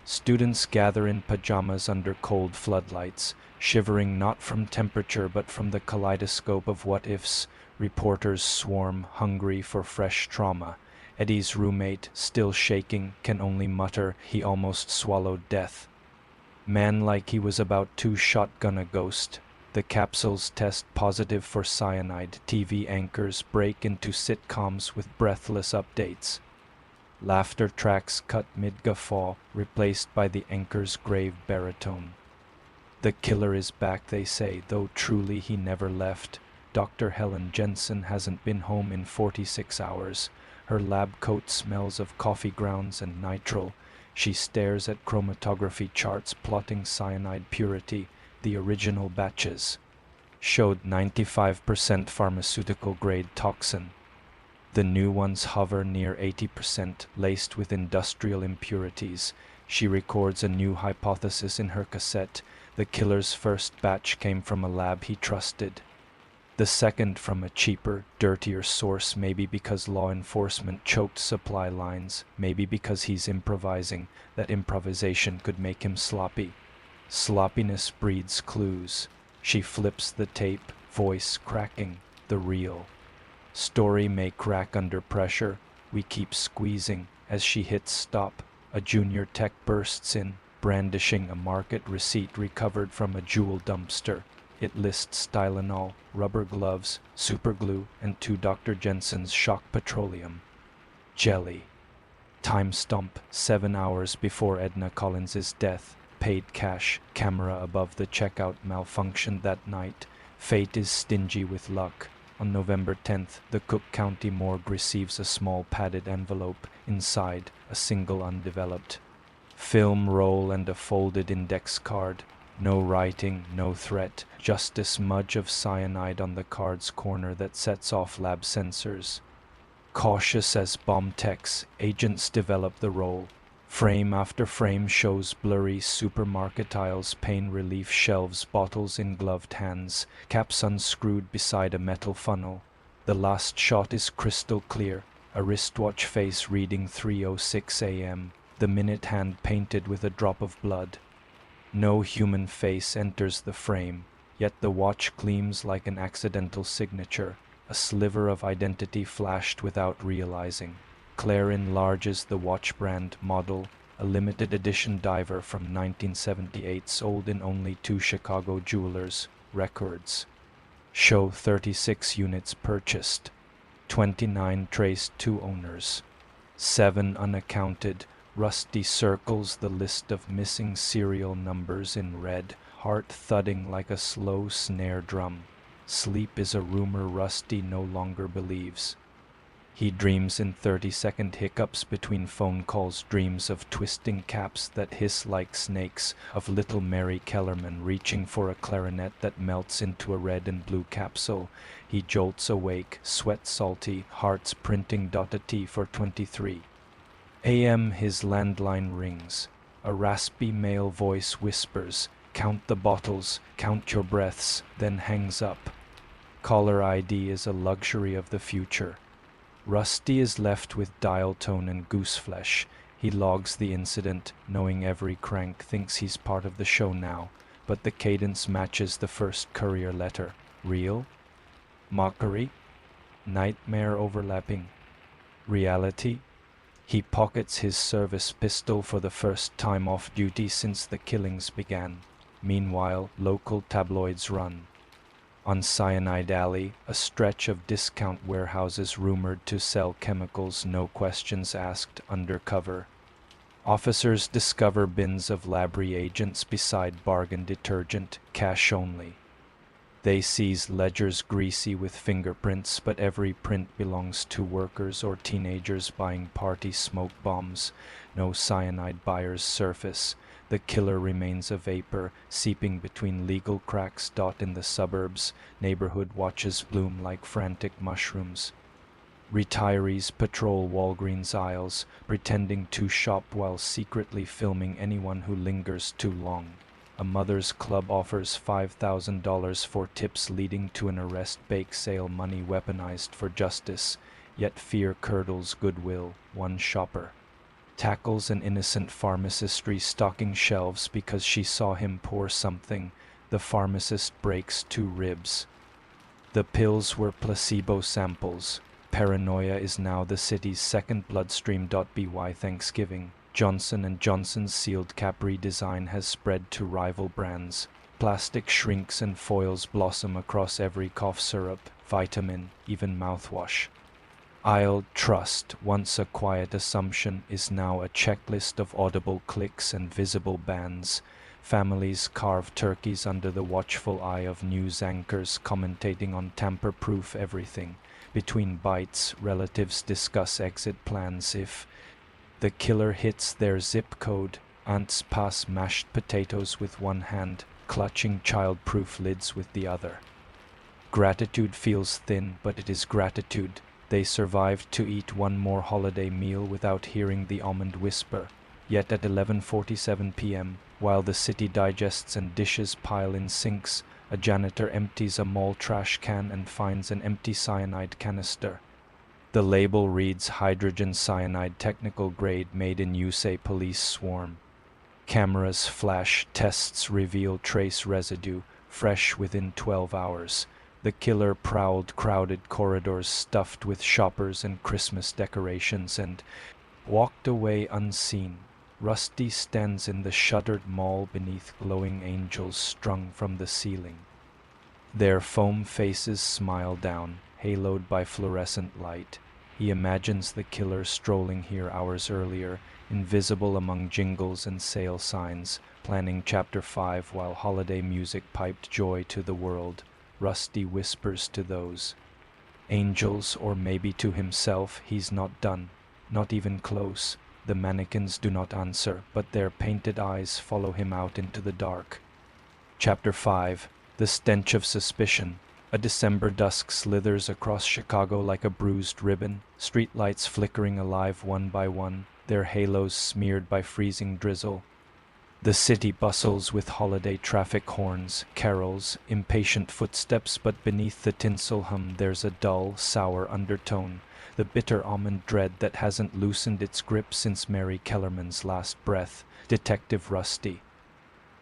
Students gather in pajamas under cold floodlights, shivering not from temperature but from the kaleidoscope of what-ifs. Reporters swarm, hungry for fresh trauma. Eddie's roommate, still shaking, can only mutter he almost swallowed death. Man, like he was about to shotgun a ghost. The capsules test positive for cyanide. TV anchors break into sitcoms with breathless updates. Laughter tracks cut mid-guffaw, replaced by the anchor's grave baritone. The killer is back, they say, though truly he never left. Dr. Helen Jensen hasn't been home in 46 hours. Her lab coat smells of coffee grounds and nitrile. She stares at chromatography charts plotting cyanide purity. The original batches showed 95% pharmaceutical-grade toxin. The new ones hover near 80%, laced with industrial impurities. She records a new hypothesis in her cassette. The killer's first batch came from a lab he trusted. The second from a cheaper, dirtier source, maybe because law enforcement choked supply lines, maybe because he's improvising. That improvisation could make him sloppy. Sloppiness breeds clues. She flips the tape, voice cracking. The real story may crack under pressure. We keep squeezing. As she hits stop, a junior tech bursts in, brandishing a market receipt recovered from a jewel dumpster. It lists Tylenol, rubber gloves, superglue, and 2 Dr. Jensen's shock petroleum jelly. Timestamp 7 hours before Edna Collins's death. Paid cash. Camera above the checkout malfunctioned that night. Fate is stingy with luck. On November 10th, the Cook County morgue receives a small padded envelope. Inside, a single undeveloped film roll and a folded index card. No writing, no threat, just a smudge of cyanide on the card's corner that sets off lab sensors. Cautious as bomb techs, agents develop the roll. Frame after frame shows blurry supermarket aisles, pain relief shelves, bottles in gloved hands, caps unscrewed beside a metal funnel. The last shot is crystal clear, a wristwatch face reading 3:06 a.m., the minute hand painted with a drop of blood. No human face enters the frame, yet the watch gleams like an accidental signature, a sliver of identity flashed without realizing. Claire enlarges the watch brand model, a limited edition diver from 1978 sold in only 2 Chicago jewelers' records. Show 36 units purchased, 29 traced to owners, 7 unaccounted. Rusty circles the list of missing serial numbers in red, heart thudding like a slow snare drum. Sleep is a rumor Rusty no longer believes. He dreams in 30-second hiccups between phone calls, dreams of twisting caps that hiss like snakes, of little Mary Kellerman reaching for a clarinet that melts into a red and blue capsule. He jolts awake, sweat salty, hearts printing .T for 23 a.m. His landline rings. A raspy male voice whispers, "Count the bottles, count your breaths," then hangs up. Caller ID is a luxury of the future. Rusty is left with dial tone and gooseflesh. He logs the incident, knowing every crank thinks he's part of the show now, but the cadence matches the first courier letter. Real? Mockery? Nightmare overlapping? Reality? He pockets his service pistol for the first time off duty since the killings began. Meanwhile, local tabloids run. On Cyanide Alley, a stretch of discount warehouses rumored to sell chemicals, no questions asked, undercover. Officers discover bins of lab reagents beside bargain detergent, cash only. They seize ledgers greasy with fingerprints, but every print belongs to workers or teenagers buying party smoke bombs. No cyanide buyers surface. The killer remains a vapor, seeping between legal cracks. In the suburbs, neighborhood watches bloom like frantic mushrooms. Retirees patrol Walgreens aisles, pretending to shop while secretly filming anyone who lingers too long. A mother's club offers $5,000 for tips leading to an arrest. Bake sale money weaponized for justice, yet fear curdles goodwill. One shopper tackles an innocent pharmacist restocking shelves because she saw him pour something. The pharmacist breaks 2 ribs. The pills were placebo samples. Paranoia is now the city's second bloodstream. By Thanksgiving, Johnson & Johnson's sealed cap redesign has spread to rival brands. Plastic shrinks and foils blossom across every cough syrup, vitamin, even mouthwash. I'll trust, once a quiet assumption, is now a checklist of audible clicks and visible bans. Families carve turkeys under the watchful eye of news anchors commentating on tamper-proof everything. Between bites, relatives discuss exit plans. If the killer hits their zip code, aunts pass mashed potatoes with one hand, clutching child-proof lids with the other. Gratitude feels thin, but it is gratitude. They survived to eat one more holiday meal without hearing the almond whisper. Yet at 11:47 p.m., while the city digests and dishes pile in sinks, a janitor empties a mall trash can and finds an empty cyanide canister. The label reads hydrogen cyanide, technical grade, made in USA. Police swarm. Cameras flash, tests reveal trace residue, fresh within 12 hours. The killer prowled crowded corridors stuffed with shoppers and Christmas decorations and walked away unseen. Rusty stands in the shuttered mall beneath glowing angels strung from the ceiling. Their foam faces smile down, haloed by fluorescent light. He imagines the killer strolling here hours earlier, invisible among jingles and sale signs, planning Chapter 5 while holiday music piped joy to the world. Rusty whispers to those angels, or maybe to himself, he's not done, not even close. The mannequins do not answer, but their painted eyes follow him out into the dark. Chapter 5. The stench of suspicion. A December dusk slithers across Chicago like a bruised ribbon, streetlights flickering alive one by one. their halos smeared by freezing drizzle. The city bustles with holiday traffic horns, carols, impatient footsteps, but beneath the tinsel hum there's a dull, sour undertone, the bitter almond dread that hasn't loosened its grip since Mary Kellerman's last breath. Detective Rusty.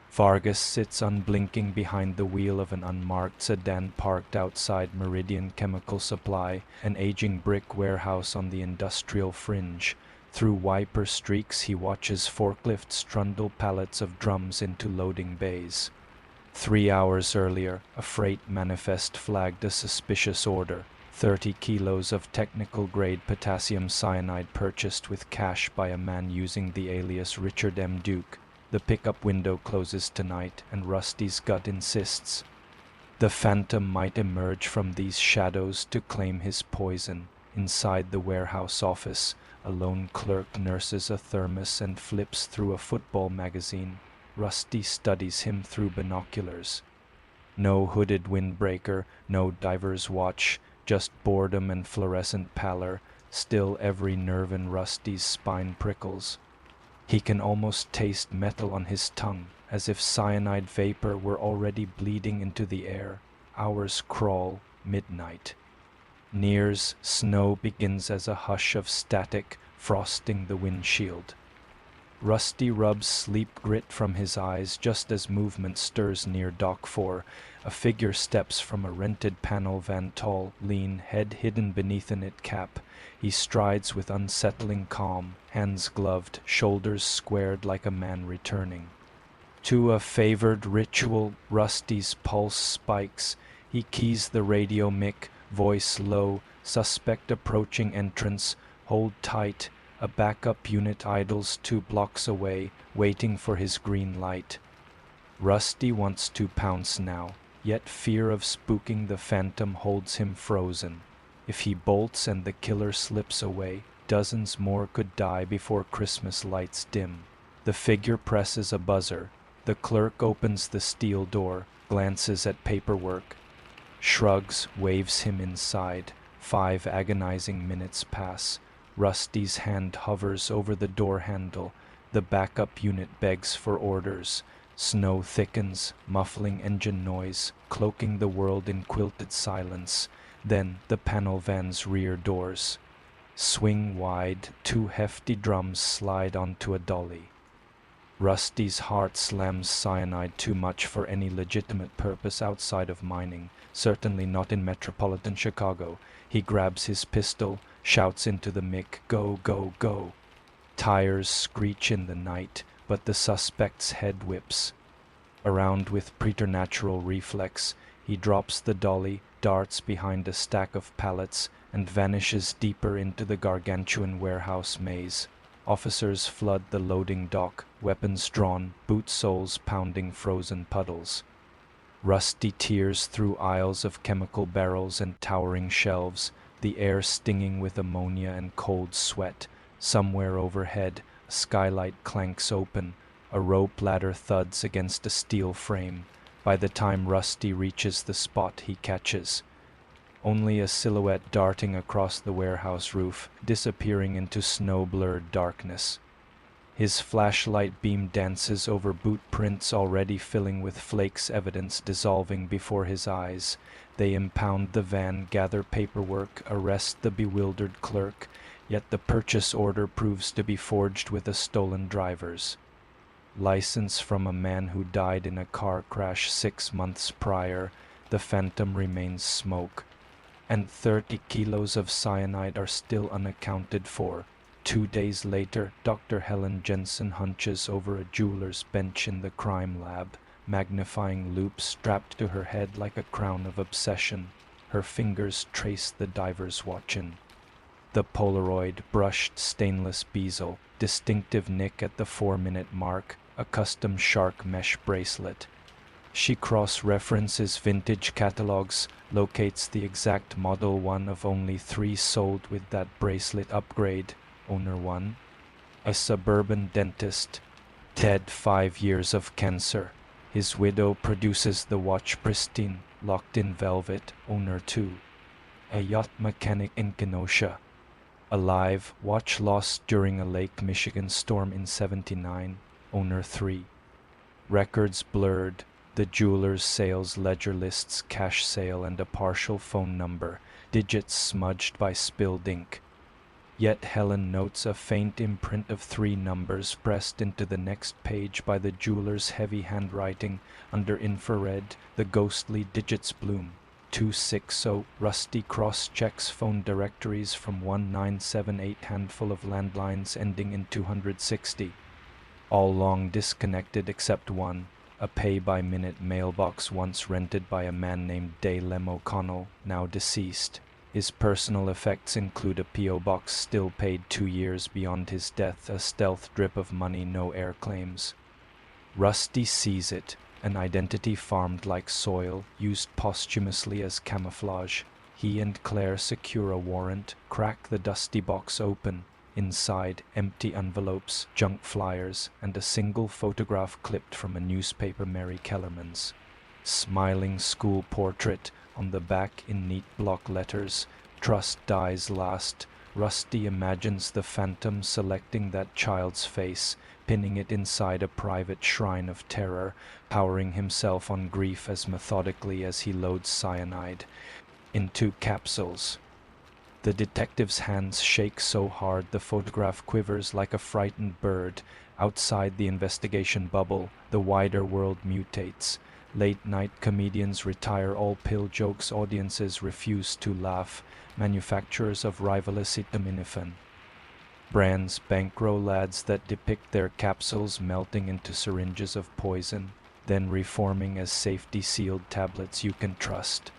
Vargas sits unblinking behind the wheel of an unmarked sedan parked outside Meridian Chemical Supply, an aging brick warehouse on the industrial fringe. Through wiper streaks he watches forklifts trundle pallets of drums into loading bays. 3 hours earlier, a freight manifest flagged a suspicious order, 30 kilos of technical-grade potassium cyanide purchased with cash by a man using the alias Richard M. Duke. The pickup window closes tonight, and Rusty's gut insists. The phantom might emerge from these shadows to claim his poison. Inside the warehouse office, a lone clerk nurses a thermos and flips through a football magazine. Rusty studies him through binoculars. No hooded windbreaker, no diver's watch, just boredom and fluorescent pallor. Still, every nerve in Rusty's spine prickles. He can almost taste metal on his tongue, as if cyanide vapor were already bleeding into the air. Hours crawl, midnight. Nears, snow begins as a hush of static, frosting the windshield. Rusty rubs sleep grit from his eyes just as movement stirs near Dock 4. A figure steps from a rented panel van, tall, lean, head hidden beneath a knit cap. He strides with unsettling calm, hands gloved, shoulders squared like a man returning. To a favored ritual, Rusty's pulse spikes. He keys the radio mic, voice low, suspect approaching entrance, hold tight. A backup unit idles 2 blocks away, waiting for his green light. Rusty wants to pounce now, yet fear of spooking the phantom holds him frozen. If he bolts and the killer slips away, dozens more could die before Christmas lights dim. The figure presses a buzzer. The clerk opens the steel door, glances at paperwork, shrugs, waves him inside. 5 agonizing minutes pass. Rusty's hand hovers over the door handle. The backup unit begs for orders. Snow thickens, muffling engine noise, cloaking the world in quilted silence. Then the panel van's rear doors swing wide. 2 hefty drums slide onto a dolly. Rusty's heart slams. Cyanide too much for any legitimate purpose outside of mining, certainly not in metropolitan Chicago. He grabs his pistol, shouts into the mic, "Go, go, go." Tires screech in the night, but the suspect's head whips. Around with preternatural reflex, he drops the dolly, darts behind a stack of pallets, and vanishes deeper into the gargantuan warehouse maze. Officers flood the loading dock, weapons drawn, boot soles pounding frozen puddles. Rusty tears through aisles of chemical barrels and towering shelves, the air stinging with ammonia and cold sweat. Somewhere overhead, a skylight clanks open, a rope ladder thuds against a steel frame. By the time Rusty reaches the spot, he catches only a silhouette darting across the warehouse roof, disappearing into snow-blurred darkness. His flashlight beam dances over boot prints already filling with flakes, evidence dissolving before his eyes. They impound the van, gather paperwork, arrest the bewildered clerk, yet the purchase order proves to be forged with a stolen driver's license from a man who died in a car crash 6 months prior. The phantom remains smoke, and 30 kilos of cyanide are still unaccounted for. 2 days later, Dr. Helen Jensen hunches over a jeweler's bench in the crime lab, magnifying loupe strapped to her head like a crown of obsession. Her fingers trace the diver's watch-in. The Polaroid, brushed stainless bezel, distinctive nick at the 4-minute mark, a custom shark mesh bracelet. She cross-references vintage catalogs, locates the exact model, one of only 3 sold with that bracelet upgrade. Owner 1, a suburban dentist, dead 5 years of cancer. His widow produces the watch pristine, locked in velvet. Owner 2, a yacht mechanic in Kenosha. Alive, watch lost during a Lake Michigan storm in '79, owner 3. Records blurred, the jeweler's sales ledger lists cash sale and a partial phone number, digits smudged by spilled ink. Yet Helen notes a faint imprint of 3 numbers pressed into the next page by the jeweler's heavy handwriting. Under infrared, the ghostly digits bloom. 260. Rusty cross-checks phone directories from 1978, handful of landlines ending in 260. All long disconnected except one, a pay-by-minute mailbox once rented by a man named Lem O'Connell, now deceased. His personal effects include a P.O. box still paid 2 years beyond his death, a stealth drip of money, no air claims. Rusty sees it, an identity farmed like soil, used posthumously as camouflage. He and Claire secure a warrant, crack the dusty box open. Inside, empty envelopes, junk flyers, and a single photograph clipped from a newspaper, Mary Kellerman's. Smiling school portrait, on the back in neat block letters, "Trust dies last." Rusty imagines the phantom selecting that child's face, pinning it inside a private shrine of terror, powering himself on grief as methodically as he loads cyanide into capsules. The detective's hands shake so hard the photograph quivers like a frightened bird. Outside the investigation bubble, the wider world mutates. Late-night comedians retire all pill jokes, audiences refuse to laugh. Manufacturers of rivalacetaminophen brands bankroll ads that depict their capsules melting into syringes of poison, then reforming as safety-sealed tablets you can trust.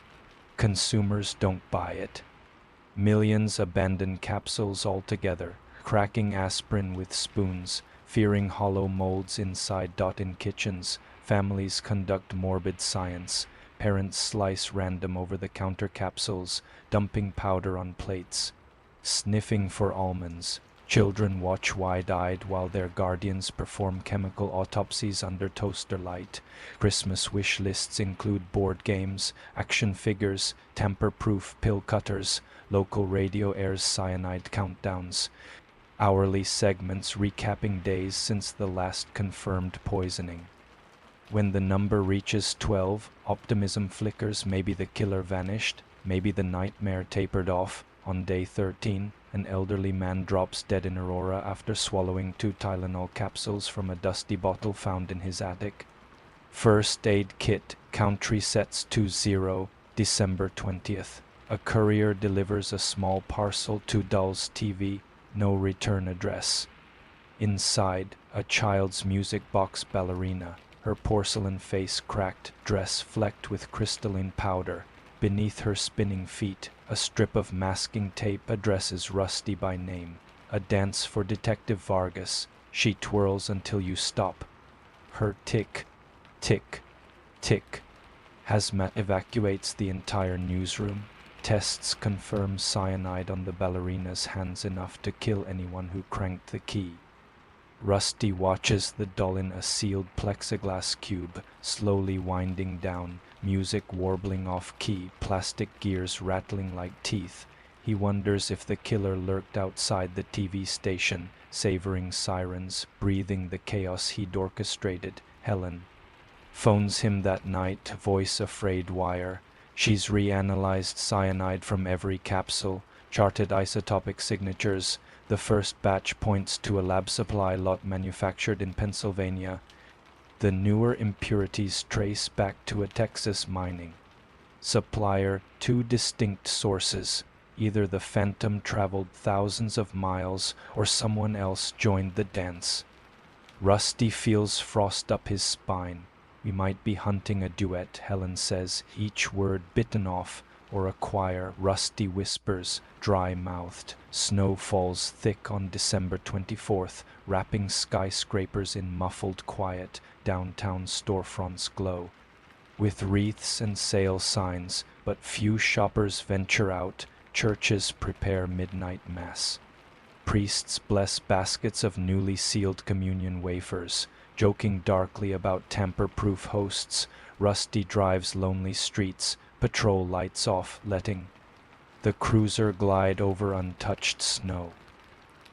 Consumers don't buy it. Millions abandon capsules altogether, cracking aspirin with spoons, fearing hollow molds inside. In kitchens, families conduct morbid science. Parents slice random over-the-counter capsules, dumping powder on plates. Sniffing for almonds, children watch wide-eyed while their guardians perform chemical autopsies under toaster light. Christmas wish lists include board games, action figures, tamper-proof pill cutters. Local radio airs cyanide countdowns. Hourly segments recapping days since the last confirmed poisoning. When the number reaches 12, optimism flickers. Maybe the killer vanished. Maybe the nightmare tapered off. On day 13, an elderly man drops dead in Aurora after swallowing 2 Tylenol capsules from a dusty bottle found in his attic. First aid kit, country sets 20, December 20th. A courier delivers a small parcel to Dull's TV, no return address. Inside, a child's music box ballerina, her porcelain face cracked, dress flecked with crystalline powder. Beneath her spinning feet, a strip of masking tape addresses Rusty by name. A dance for Detective Vargas. She twirls until you stop. Her tick, tick, tick. Hazmat evacuates the entire newsroom. Tests confirm cyanide on the ballerina's hands, enough to kill anyone who cranked the key. Rusty watches the doll in a sealed plexiglass cube, slowly winding down, music warbling off-key, plastic gears rattling like teeth. He wonders if the killer lurked outside the TV station, savoring sirens, breathing the chaos he'd orchestrated. Helen phones him that night, voice a frayed wire. She's reanalyzed cyanide from every capsule, charted isotopic signatures. The first batch points to a lab supply lot manufactured in Pennsylvania. The newer impurities trace back to a Texas mining supplier. 2 distinct sources. Either the phantom traveled thousands of miles or someone else joined the dance. Rusty feels frost up his spine. We might be hunting a duet, Helen says, each word bitten off, or a choir. Rusty whispers, dry-mouthed. Snow falls thick on December 24th, wrapping skyscrapers in muffled quiet. Downtown storefronts glow with wreaths and sale signs, but few shoppers venture out. Churches prepare midnight mass. Priests bless baskets of newly sealed communion wafers, joking darkly about tamper-proof hosts. Rusty drives lonely streets, patrol lights off, letting The cruiser glide over untouched snow.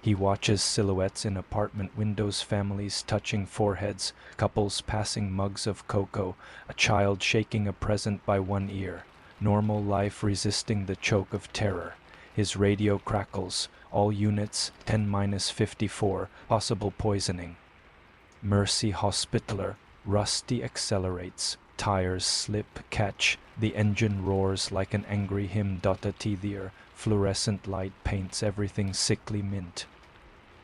He watches silhouettes in apartment windows, families touching foreheads, couples passing mugs of cocoa, a child shaking a present by one ear, normal life resisting the choke of terror. His radio crackles, all units 10-54, possible poisoning. Mercy Hospitaller, Rusty accelerates, tires slip, catch, the engine roars like an angry hymn. A teethier, fluorescent light paints everything sickly mint.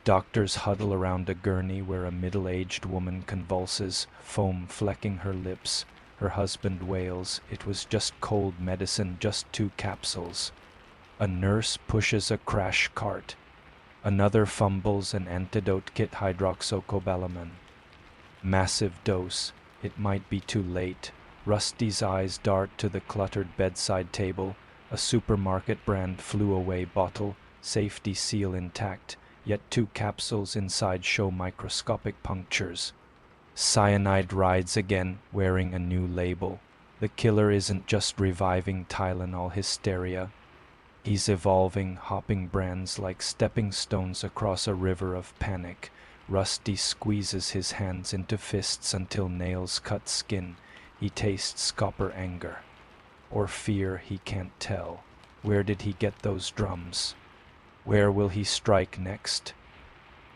Doctors huddle around a gurney where a middle-aged woman convulses, foam flecking her lips. Her husband wails, "It was just cold medicine, just 2 capsules." A nurse pushes a crash cart. Another fumbles an antidote kit, hydroxycobalamin. Massive dose. It might be too late. Rusty's eyes dart to the cluttered bedside table. A supermarket brand flew away bottle, safety seal intact, yet 2 capsules inside show microscopic punctures. Cyanide rides again, wearing a new label. The killer isn't just reviving Tylenol hysteria. He's evolving, hopping brands like stepping stones across a river of panic. Rusty squeezes his hands into fists until nails cut skin. He tastes copper anger. Or fear, he can't tell. Where did he get those drums? Where will he strike next?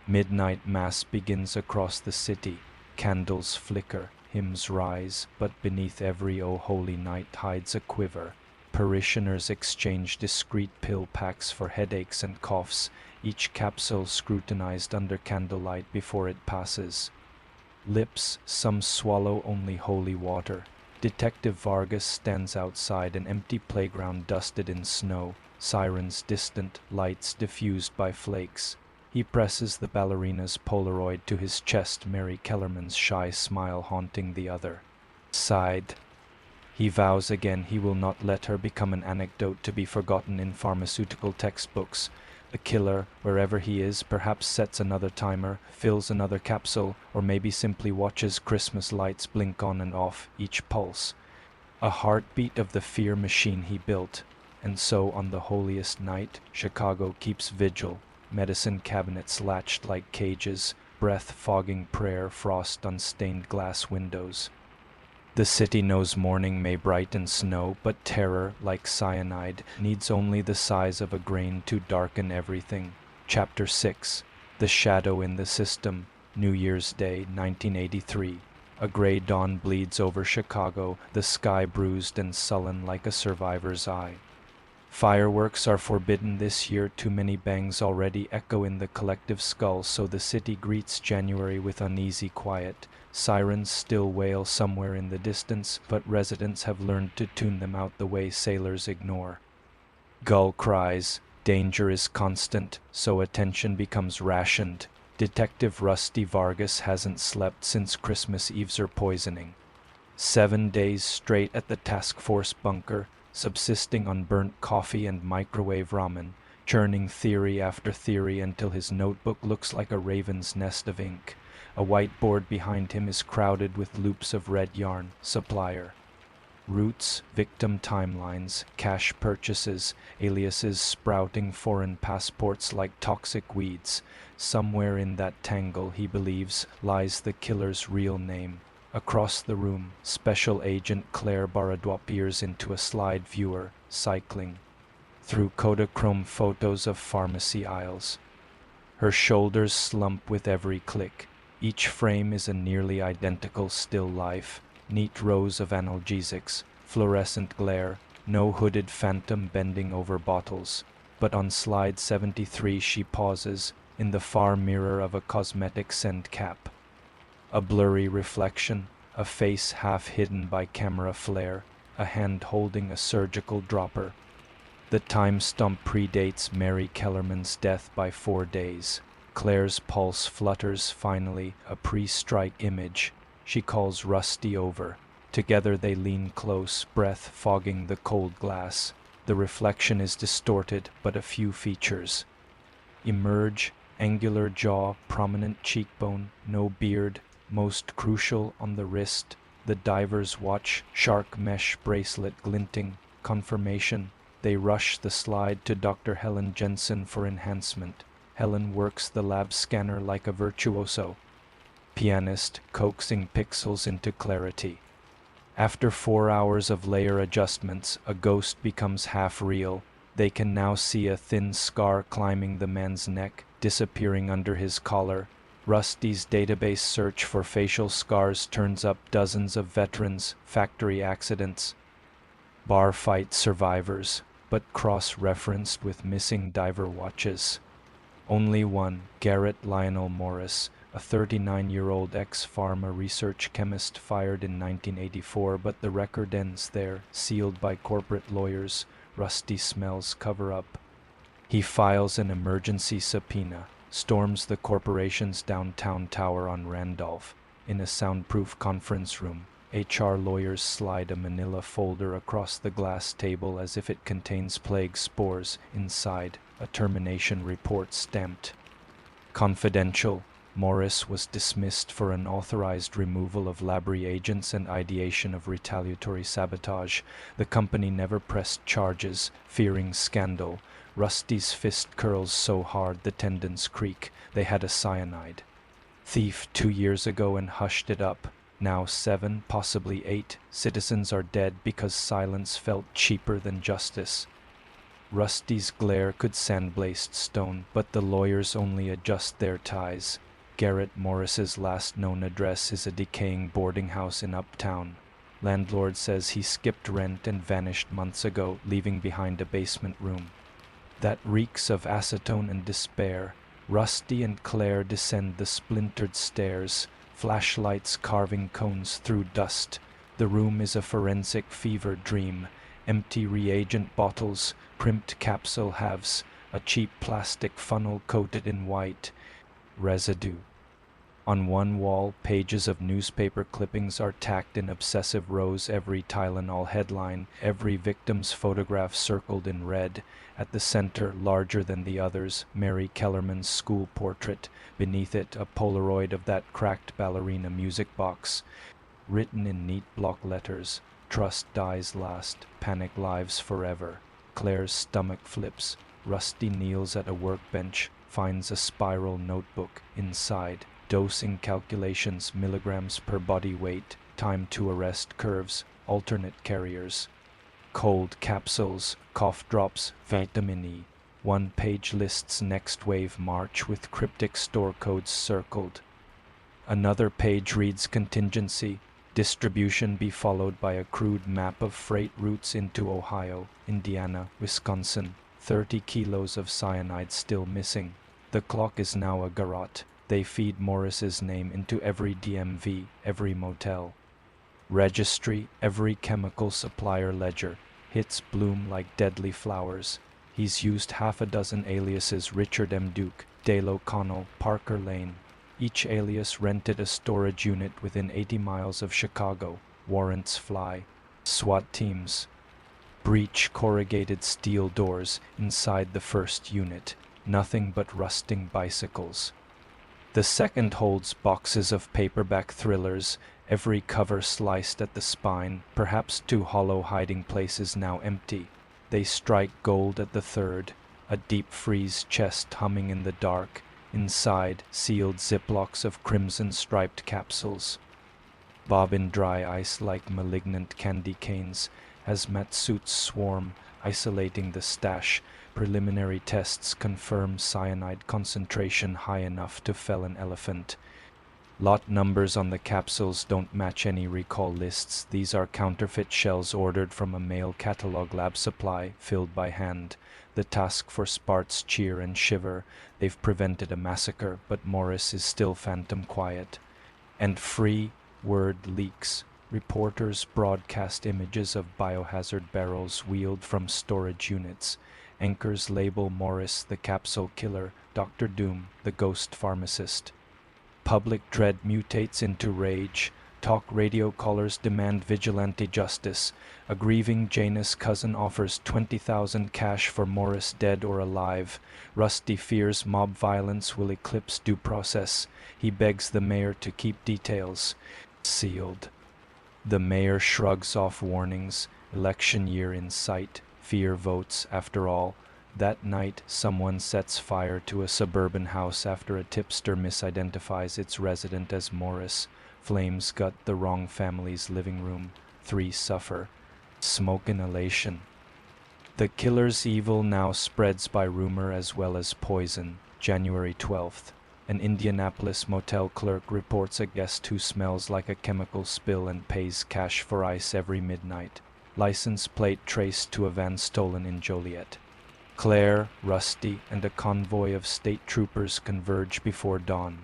Midnight mass begins across the city. Candles flicker, hymns rise, but beneath every "O Holy Night" hides a quiver. Parishioners exchange discreet pill packs for headaches and coughs, each capsule scrutinized under candlelight before it passes. Lips, some swallow only holy water. Detective Vargas stands outside an empty playground dusted in snow, sirens distant, lights diffused by flakes. He presses the ballerina's Polaroid to his chest, Mary Kellerman's shy smile haunting the other. Sighed. He vows again he will not let her become an anecdote to be forgotten in pharmaceutical textbooks. The killer, wherever he is, perhaps sets another timer, fills another capsule, or maybe simply watches Christmas lights blink on and off, each pulse. A heartbeat of the fear machine he built. And so on the holiest night, Chicago keeps vigil, medicine cabinets latched like cages, breath fogging prayer, frost on stained glass windows. The city knows morning may brighten snow, but terror, like cyanide, needs only the size of a grain to darken everything. Chapter 6. The Shadow in the System. New Year's Day, 1983. A gray dawn bleeds over Chicago, the sky bruised and sullen like a survivor's eye. Fireworks are forbidden this year. Too many bangs already echo in the collective skull, so the city greets January with uneasy quiet. Sirens still wail somewhere in the distance, but residents have learned to tune them out the way sailors ignore. Gull cries. Danger is constant, so attention becomes rationed. Detective Rusty Vargas hasn't slept since Christmas Eve's poisoning. 7 days straight at the task force bunker, subsisting on burnt coffee and microwave ramen, churning theory after theory until his notebook looks like a raven's nest of ink. A whiteboard behind him is crowded with loops of red yarn, supplier. Routes, victim timelines, cash purchases, aliases sprouting foreign passports like toxic weeds. Somewhere in that tangle, he believes, lies the killer's real name. Across the room, Special Agent Claire Baradwa peers into a slide viewer, cycling through Kodachrome photos of pharmacy aisles. Her shoulders slump with every click. Each frame is a nearly identical still life, neat rows of analgesics, fluorescent glare, no hooded phantom bending over bottles. But on slide 73 she pauses, in the far mirror of a cosmetic scent cap. A blurry reflection, a face half hidden by camera flare, a hand holding a surgical dropper. The time stump predates Mary Kellerman's death by 4 days. Claire's pulse flutters finally, a pre-strike image. She calls Rusty over. Together they lean close, breath fogging the cold glass. The reflection is distorted, but a few features emerge: angular jaw, prominent cheekbone, no beard. Most crucial, on the wrist, the diver's watch, shark mesh bracelet glinting, confirmation. They rush the slide to Dr. Helen Jensen for enhancement. Helen works the lab scanner like a virtuoso. Pianist coaxing pixels into clarity. After 4 hours of layer adjustments, a ghost becomes half real. They can now see a thin scar climbing the man's neck, disappearing under his collar. Rusty's database search for facial scars turns up dozens of veterans, factory accidents, bar fight survivors, but cross-referenced with missing diver watches. Only one, Garrett Lionel Morris, a 39-year-old ex-pharma research chemist fired in 1984, but the record ends there, sealed by corporate lawyers. Rusty smells cover-up. He files an emergency subpoena, storms the corporation's downtown tower on Randolph. In a soundproof conference room, HR lawyers slide a manila folder across the glass table as if it contains plague spores. Inside, a termination report stamped confidential. Morris was dismissed for unauthorized removal of lab reagents and ideation of retaliatory sabotage. The company never pressed charges, fearing scandal. Rusty's fist curls so hard the tendons creak. They had a cyanide thief 2 years ago and hushed it up. Now 7, possibly 8, citizens are dead because silence felt cheaper than justice. Rusty's glare could sandblast stone, but the lawyers only adjust their ties. Garrett Morris's last known address is a decaying boarding house in Uptown. Landlord says he skipped rent and vanished months ago, leaving behind a basement room that reeks of acetone and despair. Rusty and Claire descend the splintered stairs, flashlights carving cones through dust. The room is a forensic fever dream. Empty reagent bottles, crimped capsule halves, a cheap plastic funnel coated in white. Residue. On one wall, pages of newspaper clippings are tacked in obsessive rows, every Tylenol headline, every victim's photograph circled in red. At the center, larger than the others, Mary Kellerman's school portrait. Beneath it, a Polaroid of that cracked ballerina music box. Written in neat block letters, "Trust dies last, panic lives forever." Claire's stomach flips. Rusty kneels at a workbench, finds a spiral notebook. Inside, dosing calculations, milligrams per body weight, time to arrest curves, alternate carriers. Cold capsules, cough drops, vitamin E. One page lists next wave March with cryptic store codes circled. Another page reads contingency. Distribution be followed by a crude map of freight routes into Ohio, Indiana, Wisconsin. 30 kilos of cyanide still missing. The clock is now a garrote. They feed Morris's name into every DMV, every motel. Registry, every chemical supplier ledger. Hits bloom like deadly flowers. He's used half a dozen aliases: Richard M. Duke, Dale O'Connell, Parker Lane. Each alias rented a storage unit within 80 miles of Chicago. Warrants fly. SWAT teams breach corrugated steel doors inside the first unit. Nothing but rusting bicycles. The second holds boxes of paperback thrillers, every cover sliced at the spine, perhaps 2 hollow hiding places now empty. They strike gold at the third, a deep freeze chest humming in the dark. Inside, sealed Ziplocs of crimson-striped capsules. Bob in dry ice like malignant candy canes. Hazmat suits swarm, isolating the stash. Preliminary tests confirm cyanide concentration high enough to fell an elephant. Lot numbers on the capsules don't match any recall lists. These are counterfeit shells ordered from a mail catalog lab supply, filled by hand. The task force Sparts cheer and shiver. They've prevented a massacre, but Morris is still phantom quiet. And free word leaks. Reporters broadcast images of biohazard barrels wheeled from storage units. Anchors label Morris the capsule killer, Dr. Doom the ghost pharmacist. Public dread mutates into rage. Talk radio callers demand vigilante justice. A grieving Janus cousin offers 20,000 cash for Morris dead or alive. Rusty fears mob violence will eclipse due process. He begs the mayor to keep details sealed. The mayor shrugs off warnings. Election year in sight. Fear votes, after all. That night, someone sets fire to a suburban house after a tipster misidentifies its resident as Morris. Flames gut the wrong family's living room. 3 suffer. Smoke inhalation. The killer's evil now spreads by rumor as well as poison. January 12th. An Indianapolis motel clerk reports a guest who smells like a chemical spill and pays cash for ice every midnight. License plate traced to a van stolen in Joliet. Claire, Rusty, and a convoy of state troopers converge before dawn.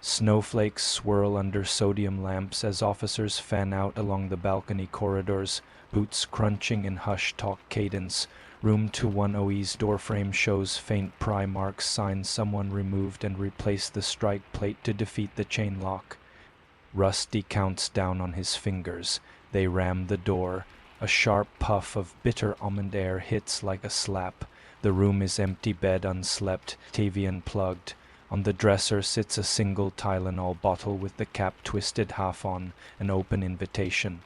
Snowflakes swirl under sodium lamps as officers fan out along the balcony corridors, boots crunching in hush-talk cadence. Room 210E's doorframe shows faint pry marks, signs someone removed and replaced the strike plate to defeat the chain lock. Rusty counts down on his fingers. They ram the door. A sharp puff of bitter almond air hits like a slap. The room is empty, bed unslept, TV unplugged. On the dresser sits a single Tylenol bottle with the cap twisted half on, an open invitation.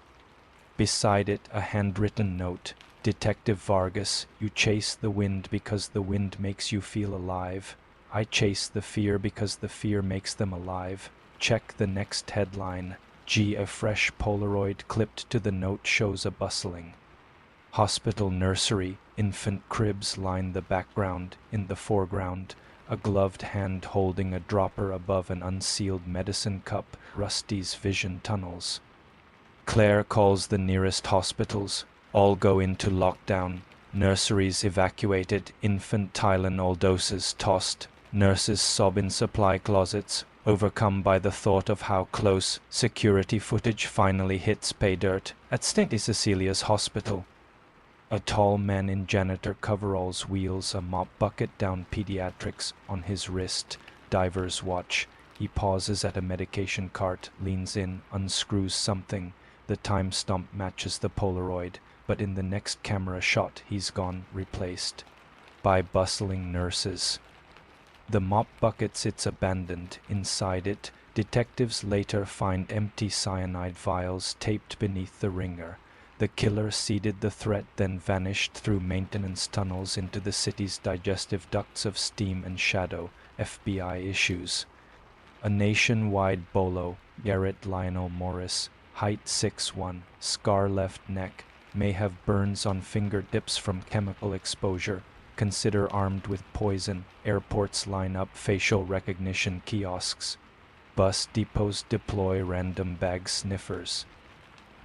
Beside it, a handwritten note. Detective Vargas, you chase the wind because the wind makes you feel alive. I chase the fear because the fear makes them alive. Check the next headline. A fresh Polaroid clipped to the note shows a bustling hospital nursery. Infant cribs line the background. In the foreground, a gloved hand holding a dropper above an unsealed medicine cup. Rusty's vision tunnels. Claire calls the nearest hospitals. All go into lockdown. Nurseries evacuated. Infant Tylenol doses tossed. Nurses sob in supply closets, overcome by the thought of how close. Security footage finally hits pay dirt at St. Cecilia's Hospital. A tall man in janitor coveralls wheels a mop bucket down pediatrics on his wrist. Diver's watch. He pauses at a medication cart, leans in, unscrews something. The time stump matches the Polaroid, but in the next camera shot he's gone, replaced by bustling nurses. The mop bucket sits abandoned. Inside it, detectives later find empty cyanide vials taped beneath the ringer. The killer seeded the threat, then vanished through maintenance tunnels into the city's digestive ducts of steam and shadow. FBI issues. A nationwide bolo. Garrett Lionel Morris, height 6'1", scar left neck, may have burns on fingertips from chemical exposure. Consider armed with poison. Airports line up facial recognition kiosks. Bus depots deploy random bag sniffers.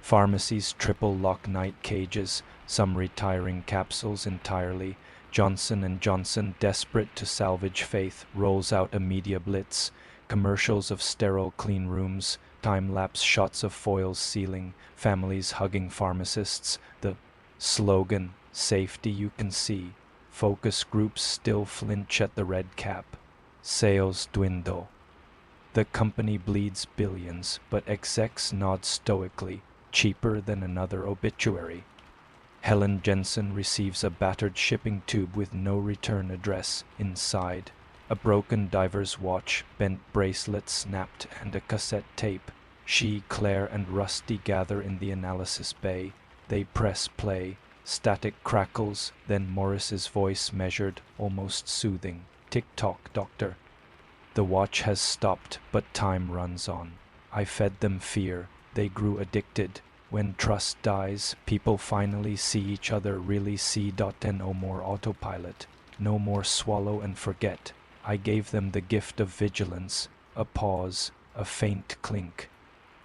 Pharmacies triple lock night cages, some retiring capsules entirely. Johnson & Johnson, desperate to salvage faith, rolls out a media blitz. Commercials of sterile clean rooms, time-lapse shots of foils sealing, families hugging pharmacists. The slogan, safety you can see. Focus groups still flinch at the red cap. Sales dwindle. The company bleeds billions, but execs nod stoically, cheaper than another obituary. Helen Jensen receives a battered shipping tube with no return address inside. A broken diver's watch, bent bracelet snapped, and a cassette tape. She, Claire, and Rusty gather in the analysis bay. They press play. Static crackles, then Morris's voice measured, almost soothing. Tick-tock, doctor. The watch has stopped, but time runs on. I fed them fear. They grew addicted. When trust dies, people finally see each other, really see. No more autopilot. No more swallow and forget. I gave them the gift of vigilance. A pause, a faint clink.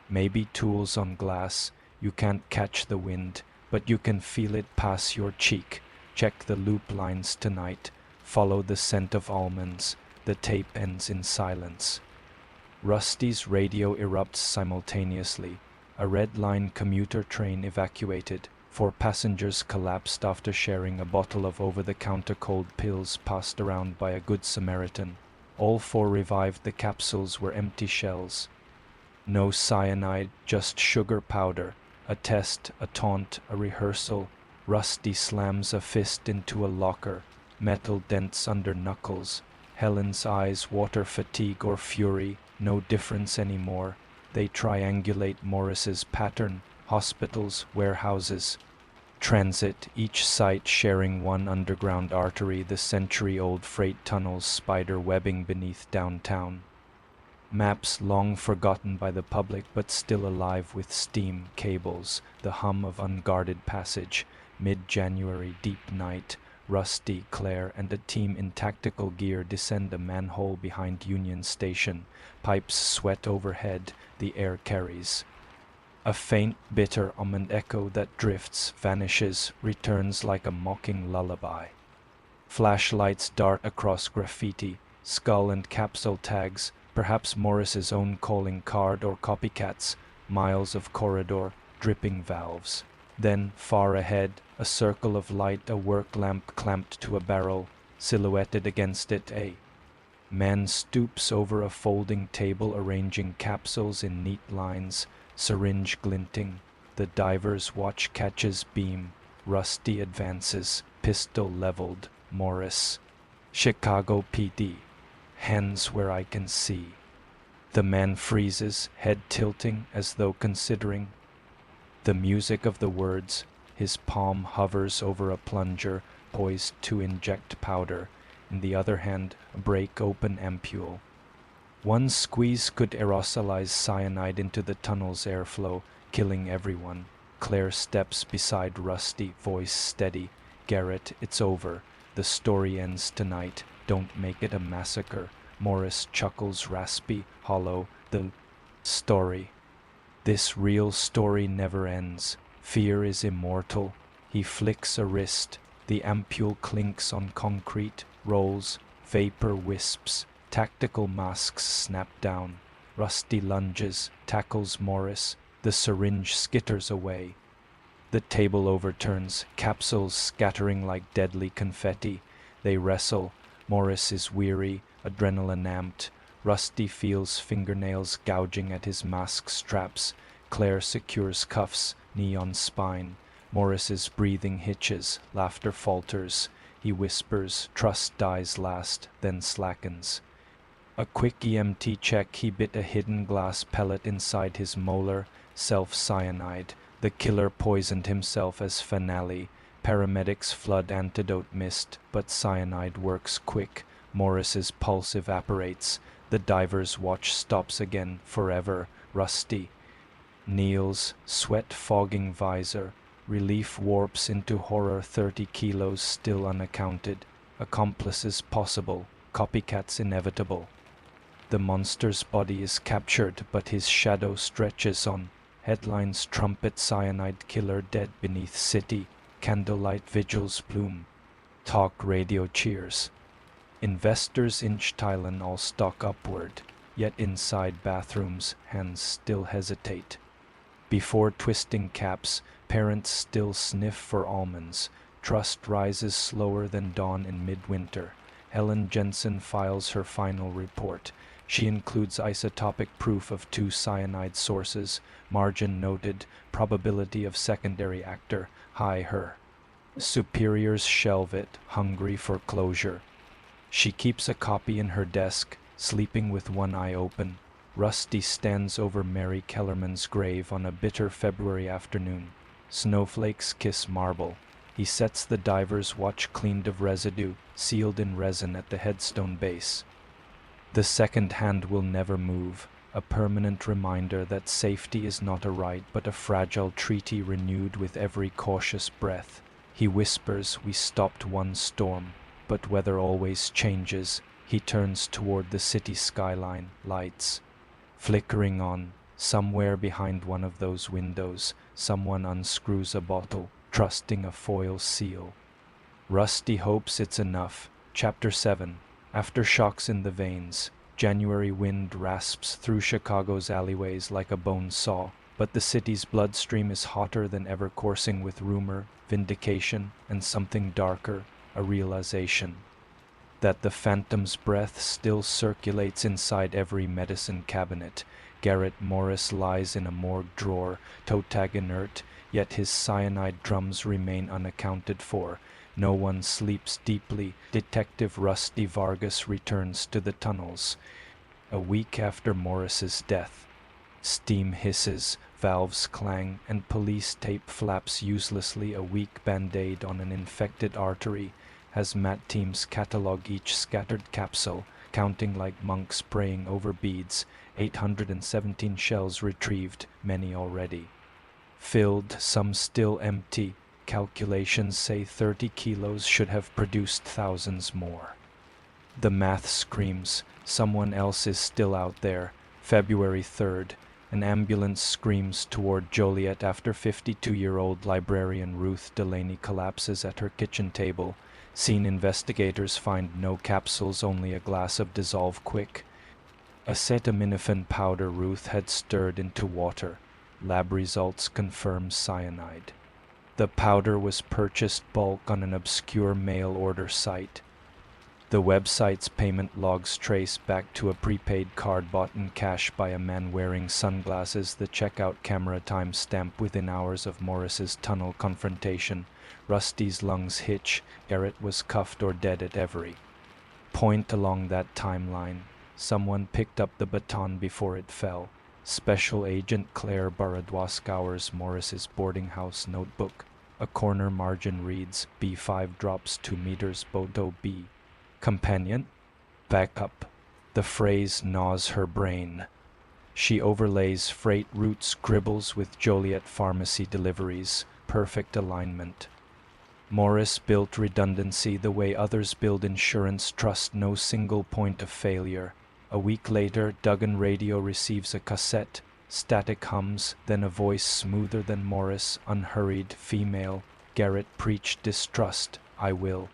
Maybe tools on glass. You can't catch the wind, but you can feel it pass your cheek. Check the loop lines tonight. Follow the scent of almonds. The tape ends in silence. Rusty's radio erupts simultaneously. A red line commuter train evacuated. 4 passengers collapsed after sharing a bottle of over-the-counter cold pills passed around by a good Samaritan. All 4 revived. The capsules were empty shells. No cyanide, just sugar powder. A test, a taunt, a rehearsal. Rusty slams a fist into a locker. Metal dents under knuckles. Helen's eyes water fatigue or fury. No difference anymore. They triangulate Morris's pattern. Hospitals, warehouses. Transit, each site sharing one underground artery, the century-old freight tunnels spider webbing beneath downtown. Maps long forgotten by the public but still alive with steam, cables, the hum of unguarded passage. Mid-January, deep night. Rusty, Claire, and a team in tactical gear descend a manhole behind Union Station. Pipes sweat overhead, the air carries. A faint, bitter almond echo that drifts, vanishes, returns like a mocking lullaby. Flashlights dart across graffiti, skull and capsule tags, perhaps Morris's own calling card or copycats, miles of corridor, dripping valves. Then, far ahead, a circle of light, a work lamp clamped to a barrel, silhouetted against it, a man stoops over a folding table arranging capsules in neat lines, syringe glinting. The diver's watch catches beam. Rusty advances, pistol leveled. Morris. Chicago PD. Hands where I can see. The man freezes, head tilting as though considering. The music of the words, his palm hovers over a plunger poised to inject powder. In the other hand, a break-open ampule. One squeeze could aerosolize cyanide into the tunnel's airflow, killing everyone. Claire steps beside Rusty, voice steady. Garrett, it's over. The story ends tonight. Don't make it a massacre. Morris chuckles, raspy, hollow. The story. This real story never ends. Fear is immortal. He flicks a wrist. The ampule clinks on concrete, rolls, vapor wisps. Tactical masks snap down. Rusty lunges, tackles Morris. The syringe skitters away. The table overturns, capsules scattering like deadly confetti. They wrestle. Morris is weary, adrenaline amped. Rusty feels fingernails gouging at his mask straps. Claire secures cuffs, knee on spine. Morris's breathing hitches, laughter falters. He whispers, trust dies last, then slackens. A quick EMT check, he bit a hidden glass pellet inside his molar, self-cyanide. The killer poisoned himself as finale. Paramedics flood antidote mist, but cyanide works quick. Morris's pulse evaporates. The diver's watch stops again, forever. Rusty kneels, sweat fogging visor. Relief warps into horror, 30 kilos still unaccounted. Accomplices possible, copycats inevitable. The monster's body is captured, but his shadow stretches on. Headlines trumpet cyanide killer dead beneath city. Candlelight vigils bloom. Talk radio cheers. Investors inch Tylenol stock upward, yet inside bathrooms, hands still hesitate. Before twisting caps, parents still sniff for almonds. Trust rises slower than dawn in midwinter. Helen Jensen files her final report. She includes isotopic proof of 2 cyanide sources. Margin noted. Probability of secondary actor high. Her superiors shelve it, hungry for closure. She keeps a copy in her desk, sleeping with one eye open. Rusty stands over Mary Kellerman's grave on a bitter February afternoon. Snowflakes kiss marble. He sets the diver's watch cleaned of residue, sealed in resin at the headstone base. The second hand will never move, a permanent reminder that safety is not a right but a fragile treaty renewed with every cautious breath. He whispers, we stopped one storm, but weather always changes. He turns toward the city skyline, lights flickering on. Somewhere behind one of those windows, someone unscrews a bottle, trusting a foil seal. Rusty hopes it's enough. Chapter 7. Aftershocks in the veins. January wind rasps through Chicago's alleyways like a bone saw, but the city's bloodstream is hotter than ever, coursing with rumor, vindication, and something darker, a realization that the phantom's breath still circulates inside every medicine cabinet. Garrett Morris lies in a morgue drawer, toe tag inert, yet his cyanide drums remain unaccounted for. No one sleeps deeply. Detective Rusty Vargas returns to the tunnels. A week after Morris's death. Steam hisses, valves clang, and police tape flaps uselessly a weak band-aid on an infected artery as MAT teams catalog each scattered capsule, counting like monks praying over beads. 817 shells retrieved, many already filled, some still empty. Calculations say 30 kilos should have produced thousands more. The math screams, someone else is still out there. February 3rd, an ambulance screams toward Joliet after 52-year-old librarian Ruth Delaney collapses at her kitchen table. Scene investigators find no capsules, only a glass of Dissolve Quick. Acetaminophen powder Ruth had stirred into water. Lab results confirm cyanide. The powder was purchased bulk on an obscure mail order site. The website's payment logs trace back to a prepaid card bought in cash by a man wearing sunglasses. The checkout camera timestamp within hours of Morris's tunnel confrontation. Rusty's lungs hitch. Garrett was cuffed or dead at every point along that timeline. Someone picked up the baton before it fell. Special Agent Claire Baradois scours Morris's boarding house notebook. A corner margin reads, B5 drops 2 meters Bodo B. Companion? Back up. The phrase gnaws her brain. She overlays freight route scribbles with Joliet pharmacy deliveries. Perfect alignment. Morris built redundancy the way others build insurance. Trust no single point of failure. A week later, Duggan Radio receives a cassette. Static hums, then a voice smoother than Morris, unhurried, female. Garrett preached distrust. I will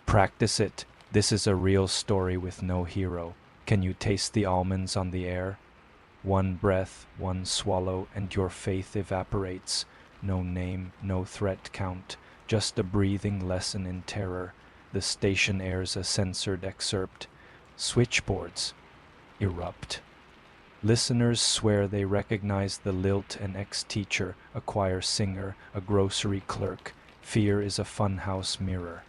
practice it. This is a real story with no hero. Can you taste the almonds on the air? One breath, one swallow, and your faith evaporates. No name, no threat count, just a breathing lesson in terror. The station airs a censored excerpt. Switchboards erupt. Listeners swear they recognize the lilt, an ex-teacher, a choir singer, a grocery clerk. Fear is a funhouse mirror.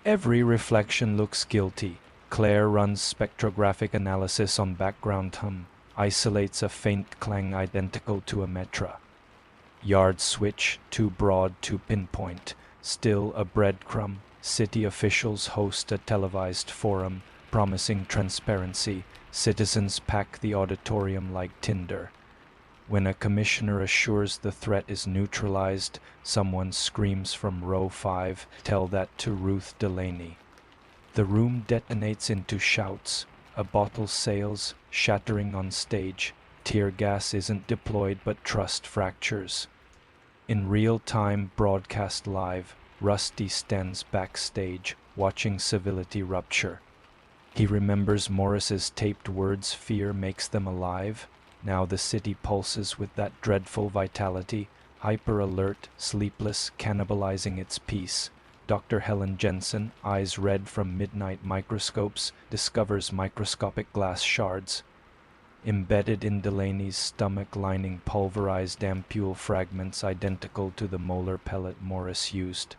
Every reflection looks guilty. Claire runs spectrographic analysis on background hum, isolates a faint clang identical to a metra. Yard switch, too broad to pinpoint. Still a breadcrumb. City officials host a televised forum, promising transparency. Citizens pack the auditorium like tinder. When a commissioner assures the threat is neutralized, someone screams from row 5, tell that to Ruth Delaney. The room detonates into shouts. A bottle sails, shattering on stage. Tear gas isn't deployed, but trust fractures. In real time, broadcast live, Rusty stands backstage, watching civility rupture. He remembers Morris's taped words, fear makes them alive. Now the city pulses with that dreadful vitality, hyper-alert, sleepless, cannibalizing its peace. Dr. Helen Jensen, eyes red from midnight microscopes, discovers microscopic glass shards. Embedded in Delaney's stomach lining, pulverized ampule fragments identical to the molar pellet Morris used.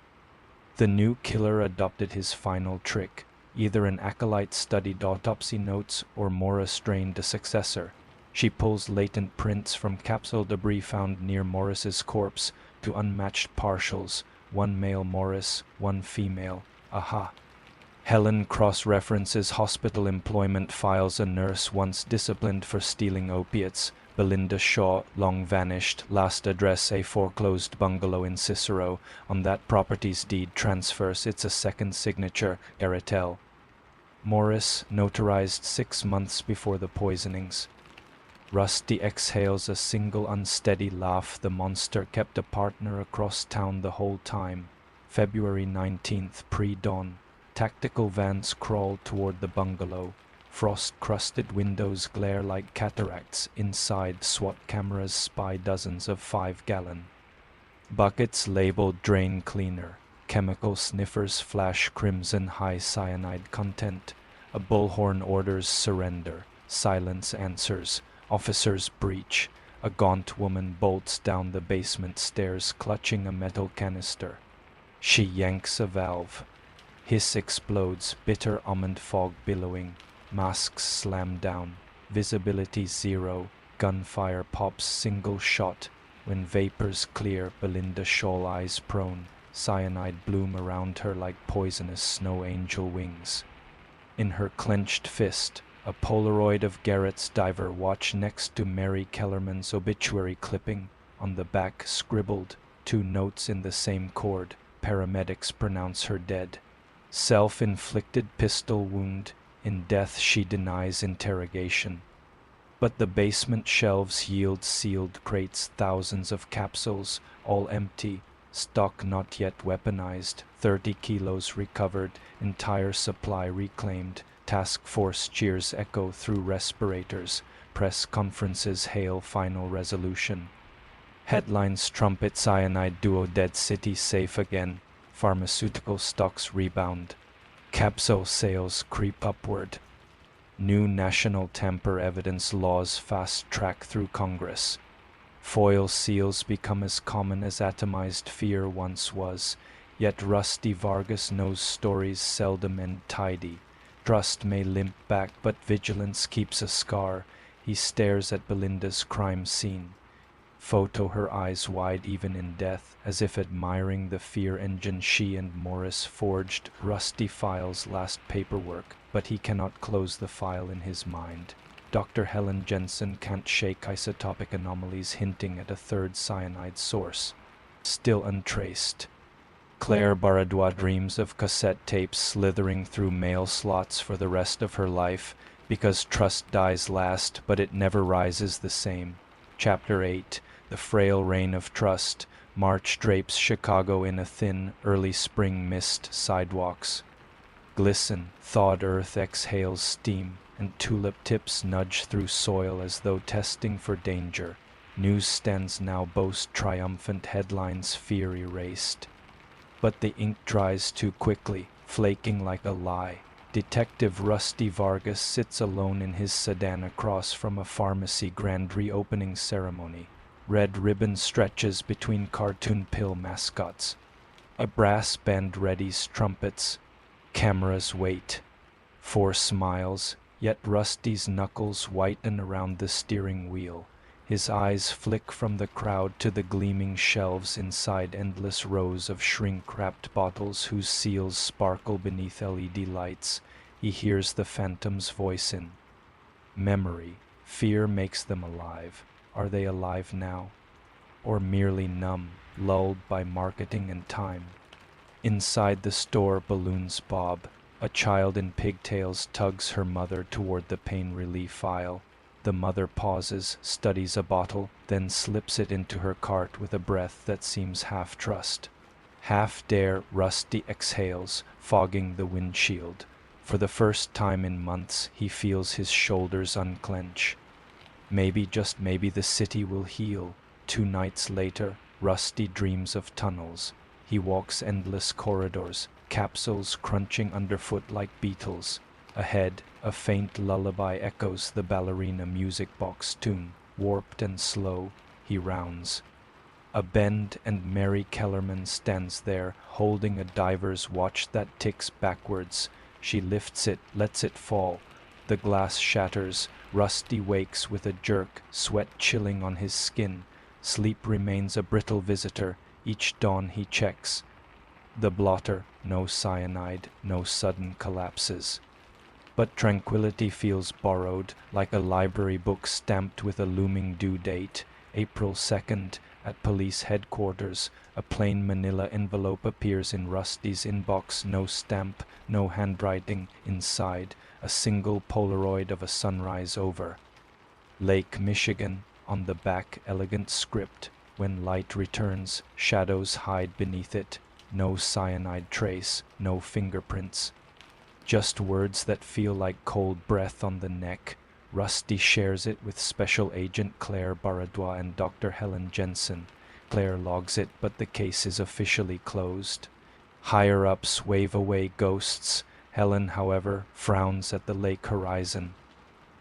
The new killer adopted his final trick. Either an acolyte studied autopsy notes or Morris trained a successor. She pulls latent prints from capsule debris found near Morris's corpse to unmatched partials, one male Morris, one female. Aha. Helen cross-references hospital employment files. A nurse once disciplined for stealing opiates. Belinda Shaw, long vanished, last address a foreclosed bungalow in Cicero. On that property's deed transfers, it's a second signature, Eretel. Morris, notarized 6 months before the poisonings. Rusty exhales a single unsteady laugh. The monster kept a partner across town the whole time. February 19th, pre-dawn. Tactical vans crawl toward the bungalow. Frost-crusted windows glare like cataracts. Inside, SWAT cameras spy dozens of 5-gallon buckets labeled drain cleaner. Chemical sniffers flash crimson high cyanide content. A bullhorn orders surrender. Silence answers. Officers breach. A gaunt woman bolts down the basement stairs, clutching a metal canister. She yanks a valve. Hiss explodes, bitter almond fog billowing. Masks slam down. Visibility 0. gunfire pops single shot. When vapors clear, Belinda Shaw lies prone, cyanide bloom around her like poisonous snow angel wings. In her clenched fist, a Polaroid of Garrett's diver watch next to Mary Kellerman's obituary clipping, on the back scribbled, 2 notes in the same chord. Paramedics pronounce her dead. Self-inflicted pistol wound. In death she denies interrogation. But the basement shelves yield sealed crates, thousands of capsules, all empty, stock not yet weaponized, 30 kilos recovered, entire supply reclaimed. Task force cheers echo through respirators, press conferences hail final resolution. Headlines trumpet cyanide duo dead, city safe again, pharmaceutical stocks rebound. Capsule sales creep upward. New national tamper evidence laws fast-track through Congress. Foil seals become as common as atomized fear once was, yet Rusty Vargas knows stories seldom end tidy. Trust may limp back, but vigilance keeps a scar. He stares at Belinda's crime scene. Photo, her eyes wide even in death, as if admiring the fear engine she and Morris forged. Rusty files last paperwork, but he cannot close the file in his mind. Dr. Helen Jensen can't shake isotopic anomalies hinting at a third cyanide source. Still untraced. Claire Baradois dreams of cassette tapes slithering through mail slots for the rest of her life, because trust dies last, but it never rises the same. Chapter 8. The Frail Reign of Trust. March drapes Chicago in a thin, early spring mist. Sidewalks glisten, thawed earth exhales steam, and tulip tips nudge through soil as though testing for danger. Newsstands now boast triumphant headlines, fear erased. But the ink dries too quickly, flaking like a lie. Detective Rusty Vargas sits alone in his sedan across from a pharmacy grand reopening ceremony. Red ribbon stretches between cartoon pill mascots. A brass band readies trumpets. Cameras wait. 4 smiles, yet Rusty's knuckles whiten around the steering wheel. His eyes flick from the crowd to the gleaming shelves inside endless rows of shrink-wrapped bottles whose seals sparkle beneath LED lights. He hears the phantom's voice in memory. Fear makes them alive. Are they alive now? Or merely numb, lulled by marketing and time? Inside the store, balloons bob. A child in pigtails tugs her mother toward the pain relief aisle. The mother pauses, studies a bottle, then slips it into her cart with a breath that seems half trust. Half dare. Rusty exhales, fogging the windshield. For the first time in months, he feels his shoulders unclench. Maybe, just maybe, the city will heal. 2 nights later, Rusty dreams of tunnels. He walks endless corridors, capsules crunching underfoot like beetles. Ahead, a faint lullaby echoes the ballerina music box tune. Warped and slow, he rounds a bend, and Mary Kellerman stands there, holding a diver's watch that ticks backwards. She lifts it, lets it fall. The glass shatters. Rusty wakes with a jerk, sweat chilling on his skin. Sleep remains a brittle visitor. Each dawn he checks the blotter. No cyanide, no sudden collapses. But tranquility feels borrowed, like a library book stamped with a looming due date. April 2nd, at police headquarters, a plain manila envelope appears in Rusty's inbox. No stamp, no handwriting. Inside, a single Polaroid of a sunrise over Lake Michigan. On the back, elegant script. When light returns, shadows hide beneath it. No cyanide trace, no fingerprints. Just words that feel like cold breath on the neck. Rusty shares it with Special Agent Claire Baradois and Dr. Helen Jensen. Claire logs it, but the case is officially closed. Higher-ups wave away ghosts. Helen, however, frowns at the lake horizon.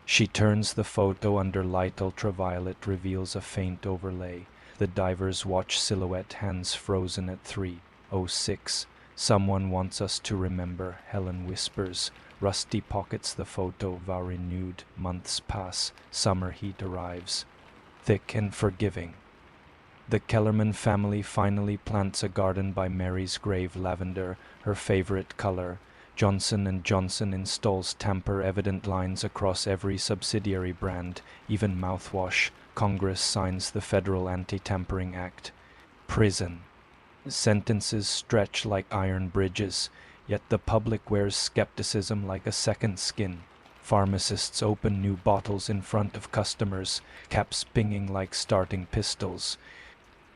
She turns the photo under light. Ultraviolet reveals a faint overlay. The diver's watch silhouette, hands frozen at 3:06. Someone wants us to remember, Helen whispers. Rusty pockets the photo. Vow renewed. Months pass. Summer heat arrives. Thick and forgiving. The Kellerman family finally plants a garden by Mary's grave. Lavender, her favorite color. Johnson & Johnson installs tamper-evident lines across every subsidiary brand, even mouthwash. Congress signs the Federal Anti-Tampering Act. Prison. Sentences stretch like iron bridges, yet the public wears skepticism like a second skin. Pharmacists open new bottles in front of customers, caps pinging like starting pistols.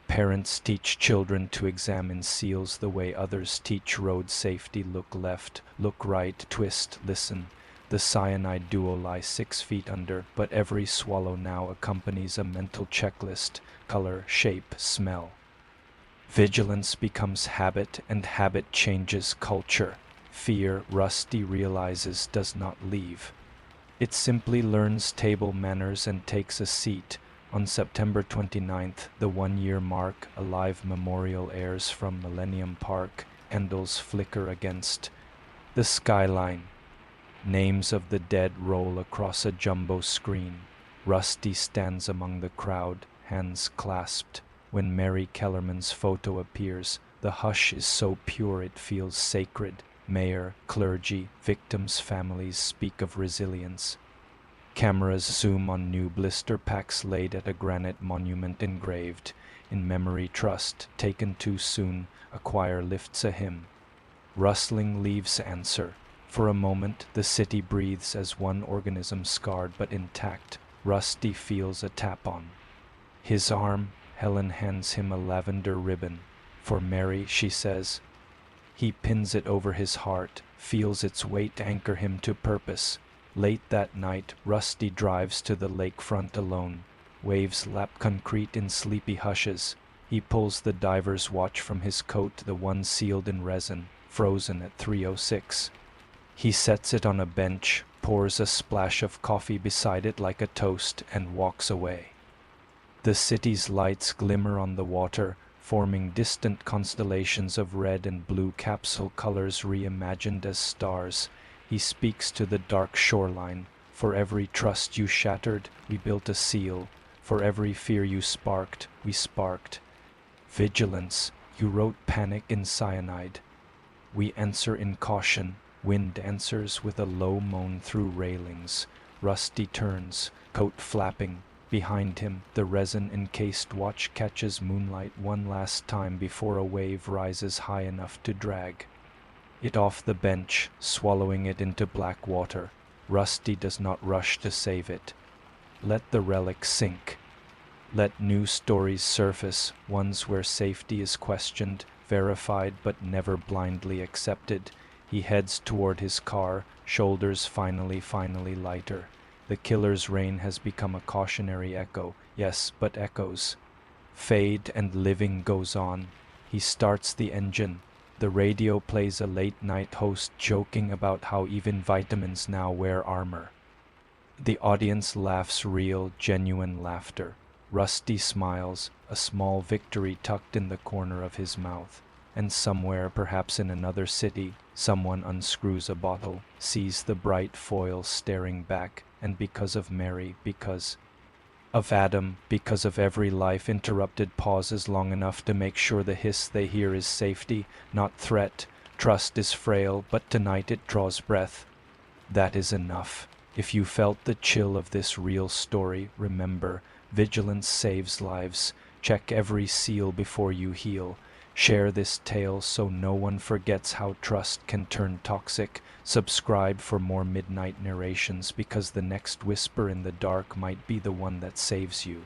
Parents teach children to examine seals the way others teach road safety. Look left, look right, twist, listen. The cyanide duo lie 6 feet under, but every swallow now accompanies a mental checklist: color, shape, smell. Vigilance becomes habit, and habit changes culture. Fear, Rusty realizes, does not leave. It simply learns table manners and takes a seat. On September 29th, the one-year mark, a live memorial airs from Millennium Park. Candles flicker against the skyline. Names of the dead roll across a jumbo screen. Rusty stands among the crowd, hands clasped. When Mary Kellerman's photo appears, the hush is so pure it feels sacred. Mayor, clergy, victims' families speak of resilience. Cameras zoom on new blister packs laid at a granite monument engraved, "In Memory Trust, taken too soon." A choir lifts a hymn. Rustling leaves answer. For a moment, the city breathes as one organism, scarred but intact. Rusty feels a tap on his arm. Helen hands him a lavender ribbon. "For Mary," she says. He pins it over his heart, feels its weight anchor him to purpose. Late that night, Rusty drives to the lakefront alone. Waves lap concrete in sleepy hushes. He pulls the diver's watch from his coat, the one sealed in resin, frozen at 3:06. He sets it on a bench, pours a splash of coffee beside it like a toast, and walks away. The city's lights glimmer on the water, forming distant constellations of red and blue, capsule colors reimagined as stars. He speaks to the dark shoreline. "For every trust you shattered, we built a seal. For every fear you sparked, we sparked. Vigilance, you wrote panic in cyanide. We answer in caution." Wind answers with a low moan through railings. Rusty turns, coat flapping. Behind him, the resin-encased watch catches moonlight one last time before a wave rises high enough to drag it off the bench, swallowing it into black water. Rusty does not rush to save it. Let the relic sink. Let new stories surface, ones where safety is questioned, verified but never blindly accepted. He heads toward his car, shoulders finally lighter. The killer's reign has become a cautionary echo. Yes, but echoes fade and living goes on. He starts the engine. The radio plays a late-night host joking about how even vitamins now wear armor. The audience laughs, real, genuine laughter. Rusty smiles, a small victory tucked in the corner of his mouth. And somewhere, perhaps in another city, someone unscrews a bottle, sees the bright foil staring back, and because of Mary, because of Adam, because of every life interrupted, pauses long enough to make sure the hiss they hear is safety, not threat. Trust is frail, but tonight it draws breath. That is enough. If you felt the chill of this real story, remember, vigilance saves lives. Check every seal before you heal. Share this tale so no one forgets how trust can turn toxic. Subscribe for more midnight narrations, because the next whisper in the dark might be the one that saves you.